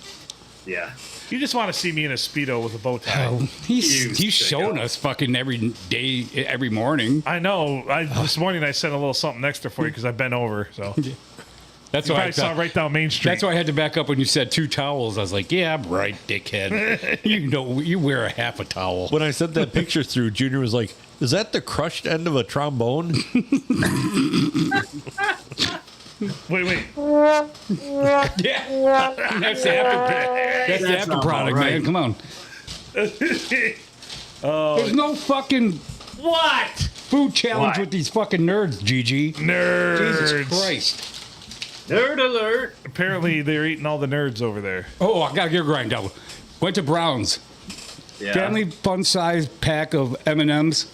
F: Yeah.
C: You just want to see me in a Speedo with a bow tie.
D: Hell, he's
F: You
D: showing
F: sicko.
D: us fucking every day, every morning.
C: I know. This morning I sent a little something extra for you because I bent over. So you
D: That's why
C: probably saw it right down Main Street.
D: That's why I had to back up when you said 2 towels. I was like, yeah, I'm right, dickhead. You know, you wear a half a towel.
B: When I sent that picture through, Junior was like, "Is that the crushed end of a trombone?"
C: Wait.
D: Yeah. That's the after,
F: That's not
D: product,
F: right.
D: man. Come on. There's no fucking
C: What?
D: food challenge
F: Why?
D: with these fucking nerds, Gigi.
C: Nerds.
D: Jesus Christ.
F: Nerd alert.
C: Apparently they're eating all the nerds over there.
D: Oh, I got to get a grind down. Went to Brown's.
F: Yeah.
D: Family fun size pack of M&M's,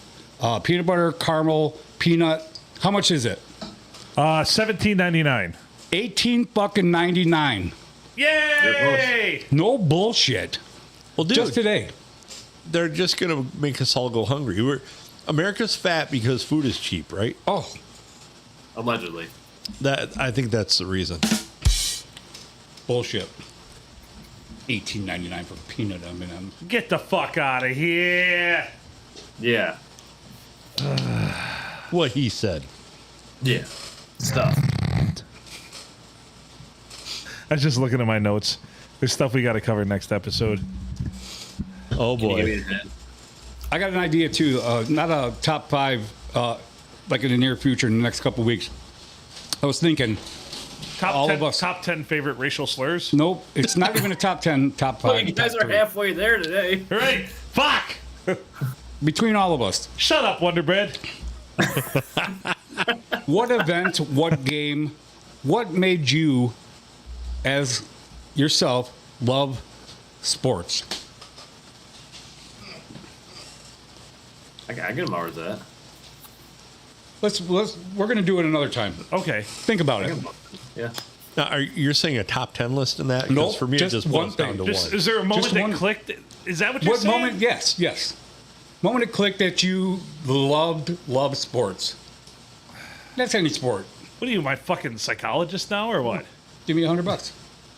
D: peanut butter, caramel, peanut. How much is it?
C: $17.99.
D: 18 fucking 99.
C: Yay!
D: No bullshit.
B: Well, dude,
D: Just today.
B: they're just gonna make us all go hungry. America's fat because food is cheap, right?
D: Oh,
F: Allegedly.
B: I think that's the reason.
D: bullshit. 18.99 for peanut M&M.
C: Get the fuck out of here.
F: Yeah.
B: What he said.
F: Yeah. Stuff.
C: I was just looking at my notes. There's stuff we got to cover next episode.
B: Oh
F: Can you give me
B: boy.
F: a hint?
D: I got an idea too. Not a top 5, like in the near future, in the next couple weeks. I was thinking,
C: Top
D: All
C: 10,
D: of us.
C: Top 10 favorite racial slurs.
D: nope, it's not even a top 10, top 5.
F: Well, you guys
D: top
F: are
D: 3.
F: halfway there today.
C: All right. Fuck.
D: Between all of us.
C: Shut up, Wonder Bread.
D: What event, what game, what made you, as yourself, love sports?
F: I get him over that.
D: We're gonna do it another time.
C: Okay.
D: Think about it.
F: Yeah.
B: Now, you're saying a top 10 list in that? 'Cause
D: Nope,
B: for me,
D: just
B: it just
D: one
B: boils down to
D: thing.
C: Just,
B: one.
C: is there a moment
D: Just
C: that
D: one-
C: clicked? Is that what you're
D: What
C: saying?
D: moment? Yes. Moment it clicked that you love sports. That's any sport.
C: What are you, my fucking psychologist now, or what?
D: Give me $100.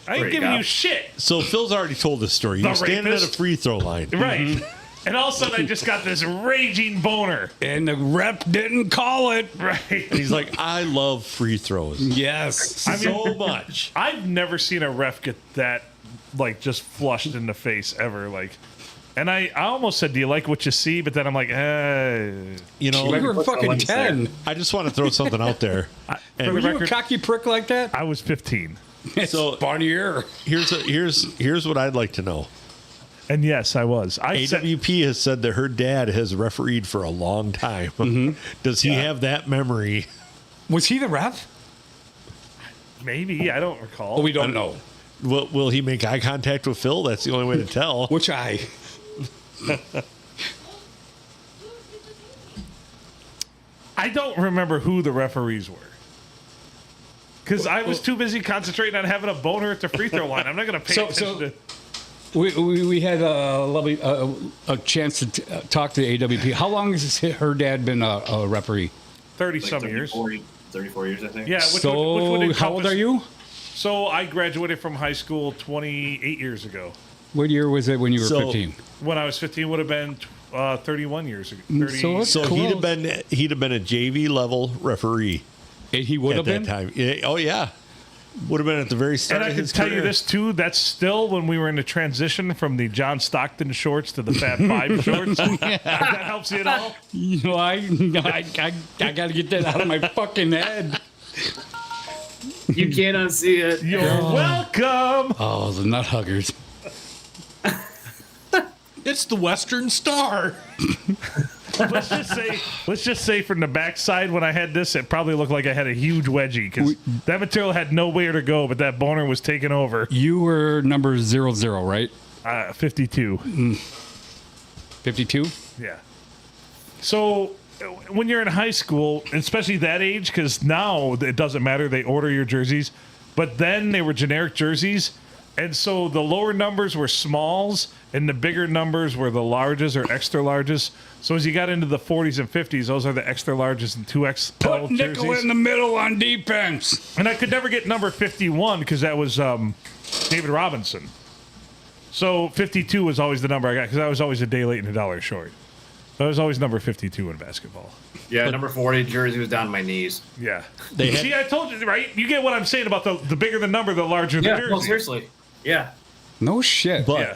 C: I ain't
F: There you
C: giving
F: go.
C: you shit.
B: So Phil's already told this story. You're
C: The
B: standing at a
C: rapist?
B: free throw line.
C: Right. And all of a sudden, I just got this raging boner.
D: And the rep didn't call it.
C: Right.
B: And he's like, I love free throws
D: Yes.
C: I mean-
B: so much.
C: I've never seen a ref get that, like, just flushed in the face ever. Like, and I almost said, "Do you like what you see?" But then I'm like,
B: You know,
D: You were fucking
F: What's the lens
D: 10.
B: I just want to throw something out there.
C: For
B: And
C: the
D: Were you a
C: record,
D: cocky prick like that?
C: I was 15.
B: So-
D: funnier.
B: here's what I'd like to know.
C: And yes, I was. I said,
B: AWP has said that her dad has refereed for a long time. Does he have that memory?
D: Was he the ref?
C: Maybe. I don't recall.
D: Well, we don't know.
B: Will he make eye contact with Phil? That's the only way to tell.
D: Which eye?
C: I don't remember who the referees were. Because I was too busy concentrating on having a boner at the free throw line. I'm not going to pay attention to...
D: We had a lovely a chance to talk to the AWP. How long has her dad been a referee?
C: 30-some years.
F: 34 years, I think.
C: Yeah.
D: So how old are you?
C: So I graduated from high school 28 years ago.
D: What year was it when you were 15?
C: When I was 15 would have been 31 years ago. 30,
D: So it's
B: So
D: close.
B: he'd have been a JV level referee
D: And he would
B: at
D: have
B: that
D: been?
B: time. Yeah, oh yeah, would have been at the very start.
C: and I
B: of
C: can
B: his
C: tell you
B: career.
C: this too. That's still when we were in the transition from the John Stockton shorts to the Fab Five shorts. If that helps you at all.
D: You know, I got to get that out of my fucking head.
F: You can't unsee it.
C: You're welcome.
D: Oh, the nut huggers.
E: It's the Western Star.
C: Let's just say from the backside when I had this, it probably looked like I had a huge wedgie because that material had nowhere to go, but that boner was taking over.
D: You were number 00, right?
C: 52.
D: 52?
C: Yeah. So when you're in high school, especially that age, because now it doesn't matter, they order your jerseys, but then they were generic jerseys. And so the lower numbers were smalls, and the bigger numbers were the larges or extra larges. So as you got into the 40s and 50s, those are the extra larges and 2XL
D: Put
C: jerseys.
D: nickel in the middle on defense.
C: And I could never get number 51 because that was David Robinson. So 52 was always the number I got because I was always a day late and a dollar short. I was always number 52 in basketball.
F: Yeah, number 40 jersey was down to my knees.
C: Yeah. See, I told you, right? You get what I'm saying about the bigger the number, the larger the
F: Yeah,
C: jersey.
F: no, seriously. Yeah.
D: No shit.
B: But
C: Yeah.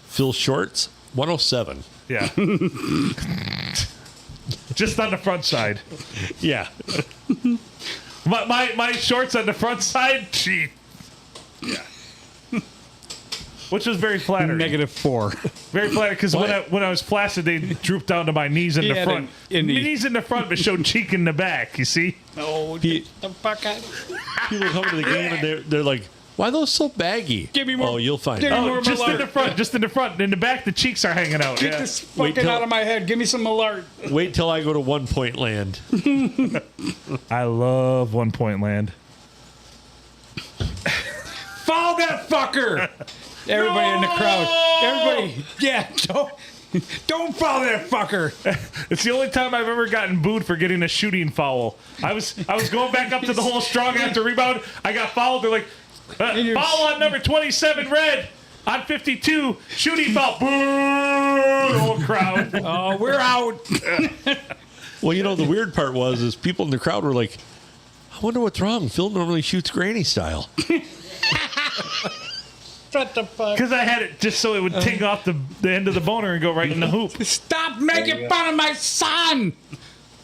B: Phil Shorts 107.
C: Yeah. Just on the front side.
B: Yeah,
C: My shorts on the front side, cheap. Yeah. Which was very flattering.
D: -4.
C: Very flattering because when I was flaccid, they drooped down to my knees in the
D: Yeah,
C: front.
D: in the-
C: Knees in the front, but showed cheek in the back. You see?
D: No,
B: Pe-
D: the fuck out.
B: people come to the game and they're like, "Why are those so baggy?"
D: Give me more-
B: Oh, you'll find
D: give me
B: out.
D: more-
C: Oh, just in the front. Just in the front. In the back, the cheeks are hanging out.
D: Get
C: Yeah.
D: this
B: Wait
D: fucking
B: till-
D: out of my head. Give me some alert.
B: Wait till I go to 1 Point Land.
C: I love 1 Point Land.
D: Follow that fucker. Everybody in the crowd. Everybody. Yeah. Don't follow that fucker.
C: It's the only time I've ever gotten booed for getting a shooting foul. I was going back up to the hole strong after rebound. I got fouled. They're like, foul on number 27, red. On 52, shooting foul. Boo! The whole crowd.
D: Oh, we're out.
B: Well, you know, the weird part is people in the crowd were like, "I wonder what's wrong. Phil normally shoots granny style."
D: What the fuck?
C: Because I had it just so it would ting off the end of the boner and go right in the hoop.
D: Stop making fun of my son.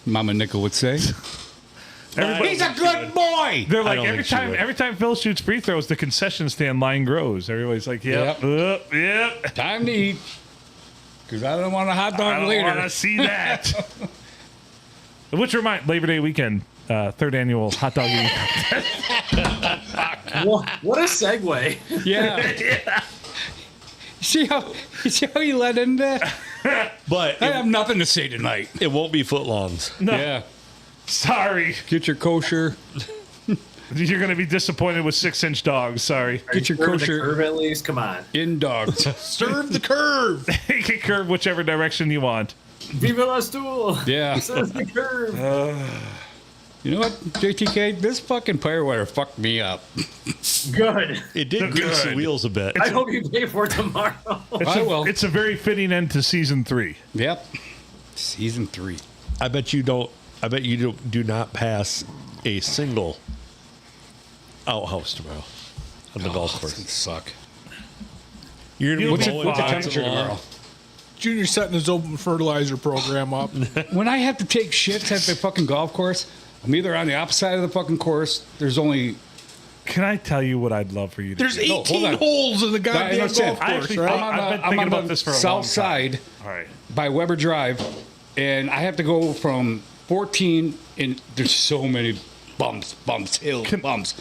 D: Mama Nickel would say. He's a good boy.
C: They're
B: I
C: like
B: don't think she would.
C: every time Phil shoots free throws, the concession stand line grows. Everybody's like, yep. Yep.
D: Time to eat. Because I don't want a hot
C: I
D: dog
C: don't
D: later.
C: want to see that. Which remind Labor Day weekend, third annual hot dog eating contest.
F: What a segue.
D: Yeah. See how you let in that?
B: But
D: I have nothing to say tonight.
B: it won't be footlongs.
C: No,
D: Yeah.
C: sorry.
D: Get your kosher.
C: You're going to be disappointed with 6-inch dogs. Sorry.
D: Get your
F: Curve the
D: kosher
F: curve at least. Come on.
D: in dogs.
E: Serve the curve.
C: You can curve whichever direction you want.
F: Viva la stool.
D: Yeah.
F: Serve the curve.
D: You know what, JTK? This fucking Pirate Wire fucked me up.
F: Good.
B: It did grease the
C: Good.
B: wheels a bit.
F: I hope you pay for it tomorrow.
D: I will.
C: It's a very fitting end to season 3.
D: Yep. Season 3.
B: I bet you don't. I bet you do not pass a single outhouse tomorrow on the golf
D: It's
B: course.
D: gonna suck.
B: You're gonna
C: You'll
B: be
C: be
B: mowing
C: fine.
D: What's the
B: lawns
D: temperature
B: and lawn.
D: tomorrow?
E: Junior setting his open fertilizer program up.
D: When I have to take shits at the fucking golf course, I'm either on the opposite side of the fucking course. There's only
C: Can I tell you what I'd love for you to
E: There's
C: do?
D: hold
E: 18
D: on.
E: holes in the goddamn
D: that's it.
E: golf
C: I
E: course,
C: actually
E: right?
C: thought- I've been
D: I'm
C: thinking
D: on
C: about
D: the
C: this for a long
D: south
C: time.
D: side
C: All right.
D: by Weber Drive, and I have to go from 14, and there's so many bumps, hills, bumps.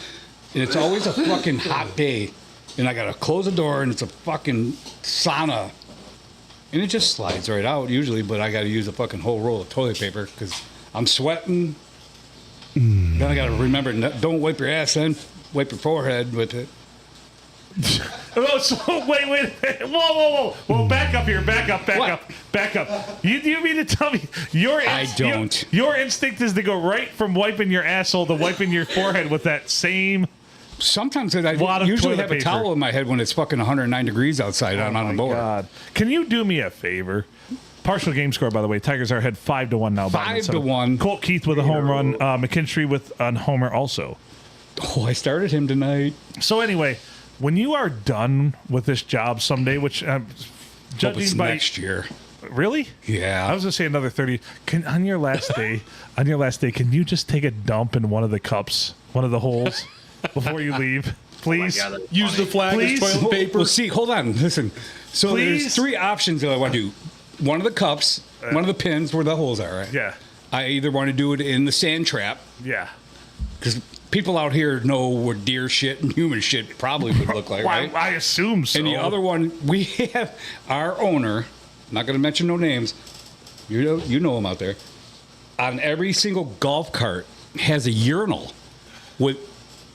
D: and it's always a fucking hot day, and I gotta close the door, and it's a fucking sauna, and it just slides right out usually, but I gotta use a fucking whole roll of toilet paper because I'm sweating. Then I gotta remember, don't wipe your ass, then wipe your forehead with it.
C: Oh, so wait. Whoa. Back up here. Back up. You mean to tell me your instinct is to go right from wiping your asshole to wiping your forehead with that same.
D: Sometimes I usually have a towel in my head when it's fucking 109 degrees outside. I'm on the board.
C: God. Can you do me a favor? Partial game score, by the way. Tigers are ahead 5-1 now.
D: 5-1.
C: Colt Keith with a home run. McKinstry with a homer also.
D: Oh, I started him tonight.
C: So anyway, when you are done with this job someday, which judging by
D: next year,
C: really?
D: Yeah,
C: I was gonna say another 30. On your last day, can you just take a dump in one of the cups, one of the holes, before you leave, please?
E: Oh God, use the flag as toilet paper.
D: Well, see, hold on, listen. So
C: Please?
D: there's 3 options that I want to do. One of the cups, one of the pins where the holes are. Right?
C: Yeah.
D: I either want to do it in the sand trap.
C: Yeah.
D: Because people out here know what deer shit and human shit probably would look like, right?
C: I assume so.
D: And the other one, we have our owner, I'm not going to mention no names, you know him out there, on every single golf cart has a urinal with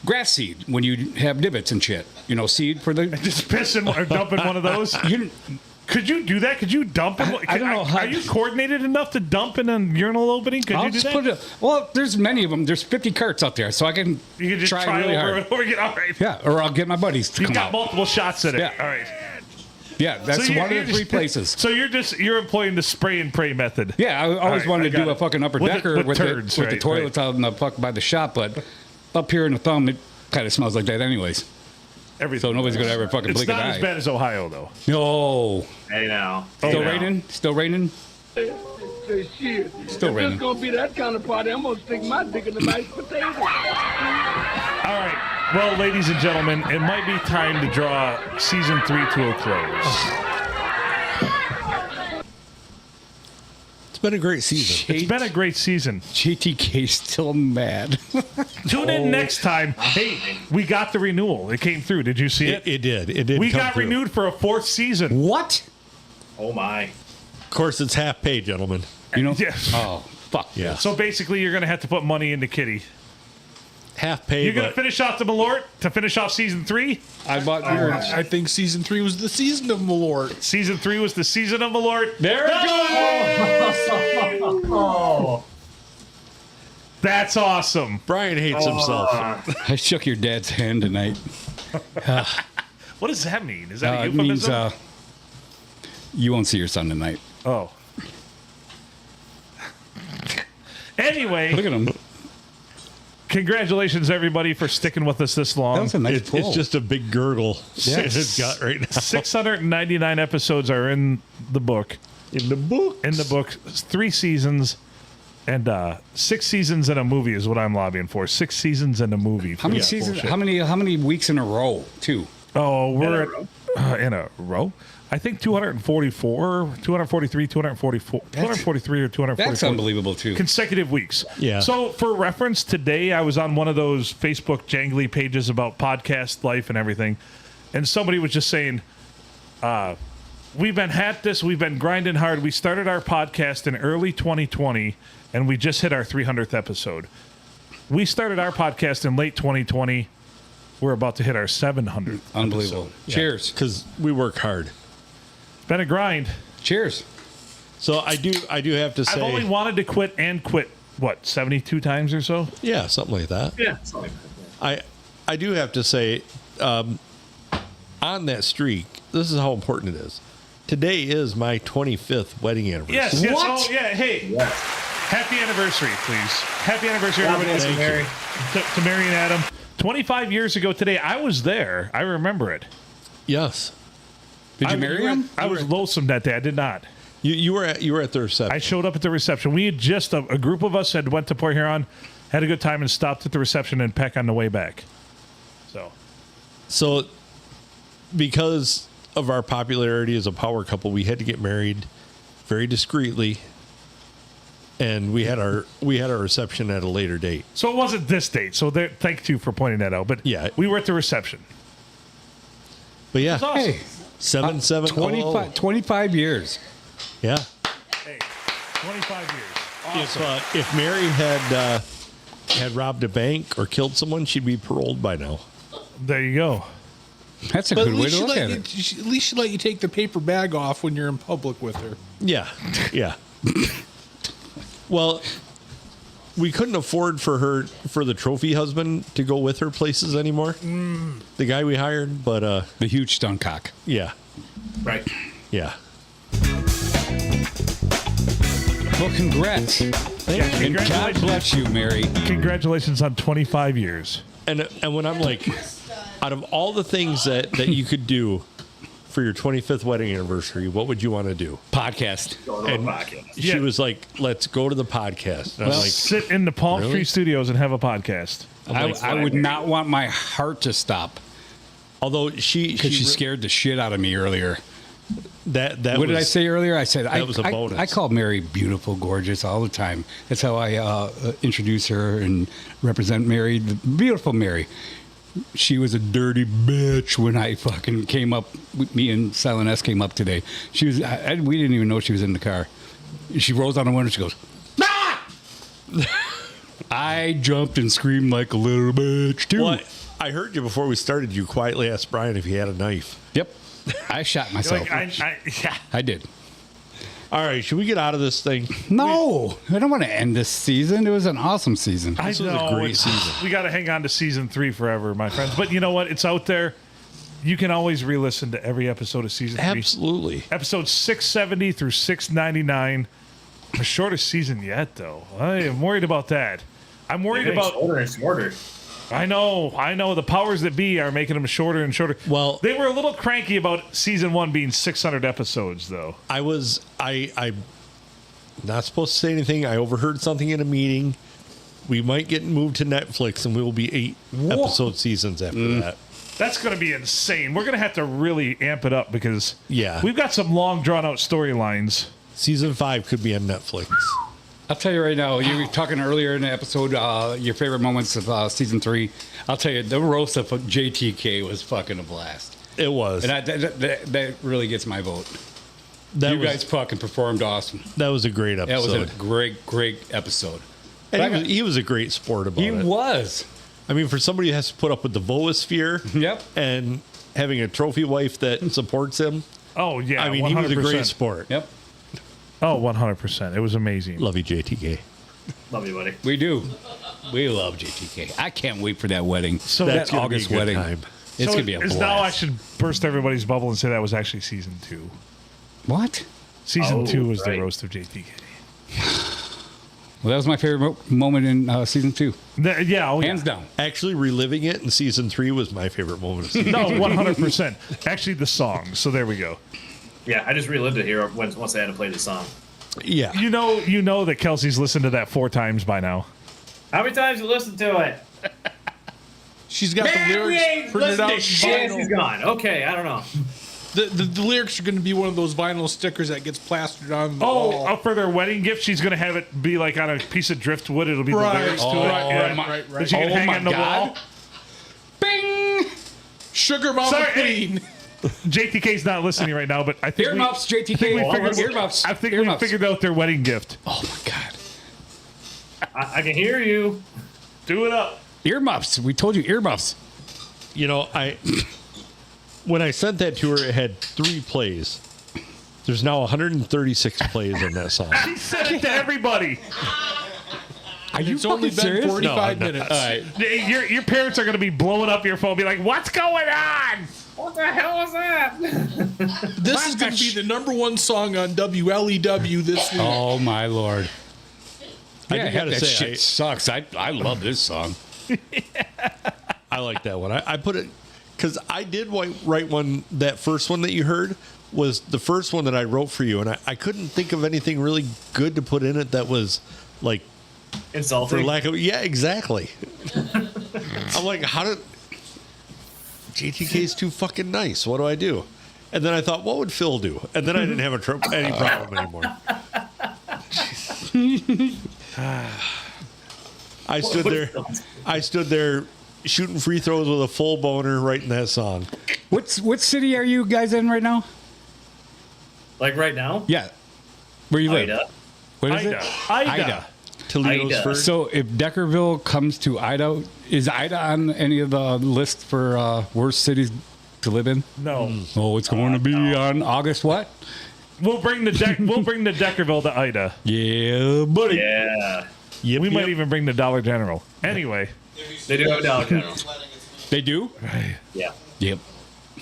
D: grass seed when you have divots and shit. You know, seed for the...
C: Just pissing or dumping one of those? Could you do that? Could you dump in?
D: I don't know how.
C: Are you coordinated enough to dump in a urinal opening? Could you do that?
D: Well, there's many of them. There's 50 carts out there, so I can
C: You can just try
D: really
C: over
D: hard.
C: and over again. All right.
D: Yeah, or I'll get my buddies to
C: You've
D: come
C: got
D: out.
C: multiple shots at it.
D: Yeah.
C: All right.
D: Yeah, that's
C: So
D: one of the 3 places.
C: So you're employing the spray and pray method.
D: Yeah, I always
C: right,
D: wanted
C: I
D: to
C: got
D: do a
C: it.
D: fucking upper
C: With
D: decker with
C: turds,
D: the
C: right,
D: toilets out in the fuck by the shop, but up here in the thumb, it kind of smells like that anyways.
C: Everything.
D: So nobody's gonna ever fucking
C: It's
D: blink an
C: not
D: eye.
C: as bad as Ohio, though.
D: No.
F: Hey now.
D: Still raining? Still raining?
J: Shit.
D: Still
J: if
D: raining.
J: it's gonna be that kind of party, I'm gonna stick my dick in the mashed potato.
C: All right. Well, ladies and gentlemen, it might be time to draw season 3 to a close.
B: It's been a great season.
C: It's been a great season.
D: JTK's still mad.
C: Tune in next time. Hey, we got the renewal. It came through. Did you see it?
B: It did. It did.
C: We
B: come
C: got
B: through.
C: renewed for a 4th season.
D: What?
F: Oh my.
B: Of course, it's half pay, gentlemen.
D: You know?
C: Yeah.
D: Oh, fuck.
B: Yeah.
C: So basically, you're going to have to put money into Kitty.
B: Half pay.
C: You're going to
B: but
C: finish off the Malort to finish off season 3.
D: I bought
E: I think season 3 was the season of Malort.
C: Season 3 was the season of Malort.
D: There it goes!
C: Oh. That's awesome.
B: Brian hates himself.
D: I shook your dad's hand tonight.
C: What does that mean? Is that a
D: It means
C: euphemism?
D: you won't see your son tonight.
C: Oh. Anyway,
D: Look at him.
C: congratulations, everybody, for sticking with us this long.
D: That was a nice pull.
B: It's just a big gurgle in his gut right now.
C: 699 episodes are in the book.
B: In the book.
C: In the book, 3 seasons and 6 seasons and a movie is what I'm lobbying for. 6 seasons and a movie.
D: How many seasons? How many weeks in a row? 2.
C: Oh, we're in a row. I think 244, 243, 244, 243 or 244.
D: That's unbelievable too.
C: Consecutive weeks.
B: Yeah.
C: So for reference, today I was on one of those Facebook jangly pages about podcast life and everything, and somebody was just saying, we've been at this, we've been grinding hard. We started our podcast in early 2020, and we just hit our 300th episode. We started our podcast in late 2020. We're about to hit our 700th.
D: Unbelievable.
C: episode.
D: Cheers.
B: Because we work hard.
C: It's been a grind.
D: Cheers.
B: So I do have to say,
C: I've only wanted to quit and quit, what, 72 times or so?
B: yeah, something like that.
F: Yeah. It's like
B: I do have to say, on that streak, this is how important it is. Today is my 25th wedding anniversary.
C: Yes.
D: What?
C: Oh, yeah. Hey, happy anniversary, please. Happy anniversary, everybody.
F: bless you, Mary.
C: To Mary and Adam. 25 years ago today, I was there. I remember it.
B: Yes.
D: Did you marry him?
C: I was loathsome that day. I did not.
B: You were at the reception.
C: I showed up at the reception. We had just a group of us had went to Port Huron, had a good time, and stopped at the reception and Peck on the way back.
B: So, because of our popularity as a power couple, we had to get married very discreetly and we had our reception at a later date.
C: So it wasn't this date. So thank you for pointing that out. But
B: Yeah.
C: we were at the reception.
B: But yeah,
C: Awesome.
D: Hey,
B: 77
D: 25 years.
B: Yeah.
C: Hey, 25 years.
B: If Mary had robbed a bank or killed someone, she'd be paroled by now.
C: There you go.
D: That's a
E: But
D: good way to look at it.
E: at least she let you take the paper bag off when you're in public with her.
B: Yeah. Yeah. Well, we couldn't afford for the trophy husband to go with her places anymore. The guy we hired, but
D: The huge stun cock.
B: yeah.
F: Right.
B: Yeah.
D: Well, congrats.
C: Yeah,
D: And God bless you, Mary.
C: Congratulations on 25 years.
B: And when I'm like, out of all the things that you could do for your 25th wedding anniversary, what would you want to do?
D: Podcast.
B: And she
C: Yeah.
B: was like, let's go to the podcast. And I
D: Well,
B: was like,
C: Sit in the Palm
B: Really?
C: Street Studios and have a podcast.
D: I would not want my heart to stop
B: although she
D: because she scared the shit out of me earlier.
B: that
D: What did I say earlier? I said
B: that was a bonus.
D: I call Mary beautiful, gorgeous all the time. That's how I introduce her and represent Mary, the beautiful Mary. She was a dirty bitch when I fucking came up. Me and Silent S came up today. She was. We didn't even know she was in the car. She rolls down the window. She goes, "Ah!" I jumped and screamed like a little bitch too.
B: Well, I heard you before we started. You quietly asked Brian if he had a knife.
D: Yep. I shot myself.
C: Yeah.
D: I did.
B: All right, should we get out of this thing?
D: No, I don't want to end this season. It was an awesome season.
B: This was a
C: know,
B: great
C: it's-
B: season.
C: We got to hang on to season 3 forever, my friends. But you know what? It's out there. You can always re-listen to every episode of season 3.
B: Absolutely.
C: Episodes 670 through 699. The shortest season yet, though. I am worried about that. I'm worried about.
F: Shorter and shorter.
C: I know. The powers that be are making them shorter and shorter.
B: Well-
C: they were a little cranky about season 1 being 600 episodes, though.
B: I'm not supposed to say anything. I overheard something in a meeting. We might get moved to Netflix, and we will be 8 episode seasons after that.
C: That's going to be insane. We're going to have to really amp it up because
B: Yeah.
C: we've got some long, drawn-out storylines.
B: Season 5 could be on Netflix.
D: I'll tell you right now, you were talking earlier in the episode, your favorite moments of season 3. I'll tell you, the roast of JTK was fucking a blast.
B: It was.
D: And that really gets my vote.
B: That
D: You
B: was,
D: guys fucking performed awesome.
B: that was a great
D: That
B: episode.
D: was a great episode.
B: And he was a great sport about
D: He
B: it.
D: was.
B: I mean, for somebody who has to put up with the Voisphere
D: Yep.
B: and having a trophy wife that supports him,
C: Oh, yeah.
B: I mean,
C: 100%.
B: he was a great sport.
D: Yep.
C: Oh, 100%. It was amazing.
B: Love you, JTK.
F: Love you, buddy.
D: We do. We love JTK. I can't wait for that wedding.
C: So
B: That's
D: that
B: gonna be a
D: August
B: good
D: wedding.
B: time.
D: It's
C: So
D: going to be a blast.
C: now I should burst everybody's bubble and say that was actually season 2.
D: What?
C: Season 2 was
F: right.
C: the roast of JTK.
D: Well, that was my favorite moment in season 2.
C: Yeah, oh, yeah.
D: Hands down.
B: Actually, reliving it in season 3 was my favorite moment of season.
C: No, 100%. Actually, the song. So there we go.
F: Yeah, I just relived it here once they had to play the song.
B: Yeah.
C: You know that Kelsey's listened to that 4 times by now.
F: How many times you listened to it?
E: She's got
F: Man,
E: the
F: we
E: lyrics
F: ain't
E: printed
F: listened
E: out.
F: to shit.
E: vinyl.
F: He's gone. Okay, I don't know.
E: The lyrics are going to be one of those vinyl stickers that gets plastered on the wall.
C: Oh, for their wedding gift, she's going to have it be like on a piece of driftwood. It'll be the
E: Right.
C: lyrics to
E: Oh,
C: it.
E: right,
C: Yeah.
E: right.
C: That you can hang on the wall.
D: Bing!
E: Sugar Mama
C: Sorry,
E: Queen.
C: JTK's not listening right now, but I think
D: Earmuffs,
C: we
D: JTK.
C: figured,
D: Earmuffs.
C: I think
D: Earmuffs.
C: we figured out their wedding gift.
D: Oh, my God.
F: I can hear you.
C: Do it up.
D: Earmuffs. We told you earmuffs.
B: You know, when I sent that to her, it had 3 plays. There's now 136 plays on that song.
C: He said it to everybody.
D: Are you
E: It's only
D: fucking
E: been
D: serious?
E: 45
B: No,
E: minutes.
B: All right.
C: Your parents are going to be blowing up your phone, be like, "What's going on?"
F: What the hell is that?
E: This is going to be the #1 song on WLEW this week.
D: Oh, my Lord.
B: I
D: Yeah,
B: gotta
D: that
B: say,
D: shit sucks. I love this song.
B: I like that one. I put it because I did write one. That first one that you heard was the first one that I wrote for you, and I couldn't think of anything really good to put in it that was like, for
F: Insulting.
B: lack of, yeah, exactly. I'm like, how did JTK's too fucking nice? What do I do? And then I thought, what would Phil do? And then I didn't have any problem anymore. I stood there shooting free throws with a full boner writing that song.
D: What city are you guys in right now?
F: Like right now?
D: Yeah. Where you live?
F: Ida.
D: What is it?
C: Ida.
B: Toledo's
F: Ida.
B: first.
D: So if Deckerville comes to Ida, is Ida on any of the lists for worst cities to live in?
C: No.
D: Oh, it's going to be on August what?
C: We'll bring the Deckerville to Ida.
D: Yeah, buddy.
F: Yeah.
B: Yep,
C: We might
B: yep.
C: even bring the Dollar General. Anyway.
F: They do have a Dollar General.
D: They do?
F: Yeah.
D: Yep.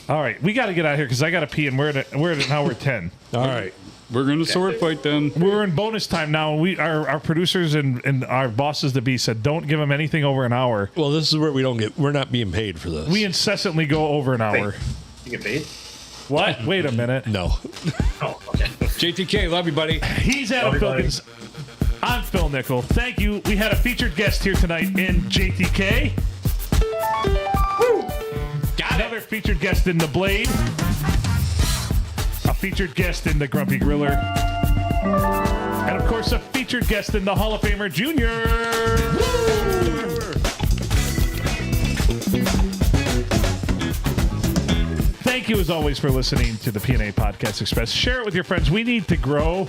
C: All right. We got to get out of here because I got to pee, and we're at an hour 10.
B: All right.
D: We're going to sword fight then.
C: We're in bonus time now. Our producers and our bosses to be said don't give them anything over an hour.
B: Well, this is where we're not being paid for this.
C: We incessantly go over an hour.
F: You get paid?
C: What? Wait a minute.
B: No.
F: Oh, okay.
D: JTK, love you, buddy.
C: He's Adam Filkins. I'm Phil Nickel. Thank you. We had a featured guest here tonight in JTK. Another featured guest in The Blade. A featured guest in The Grumpy Griller. And of course, a featured guest in the Hall of Famer Junior. Thank you as always for listening to the P&A Podcast Express. Share it with your friends. We need to grow.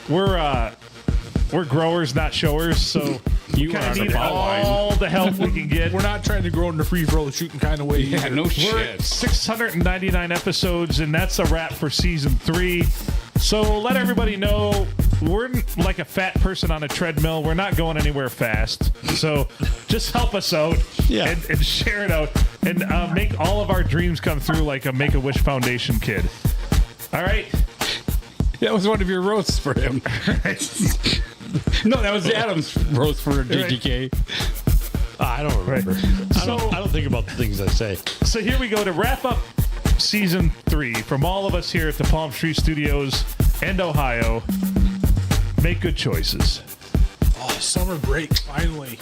C: We're growers, not showers, so you kind of need all the help we can get.
E: We're not trying to grow in the free throw shooting kind of way.
D: Yeah, no
C: We're
D: shit.
C: at 699 episodes, and that's a wrap for season 3. So let everybody know we're like a fat person on a treadmill. We're not going anywhere fast. So just help us out and share it out and make all of our dreams come through like a Make-A-Wish Foundation kid. All right?
D: That was one of your roasts for him. No, that was Adam's roast for JTK.
B: I don't remember. I don't think about the things I say.
C: So here we go to wrap up season 3 from all of us here at the Palm Tree Studios and Ohio. Make good choices.
E: Oh, summer break, finally.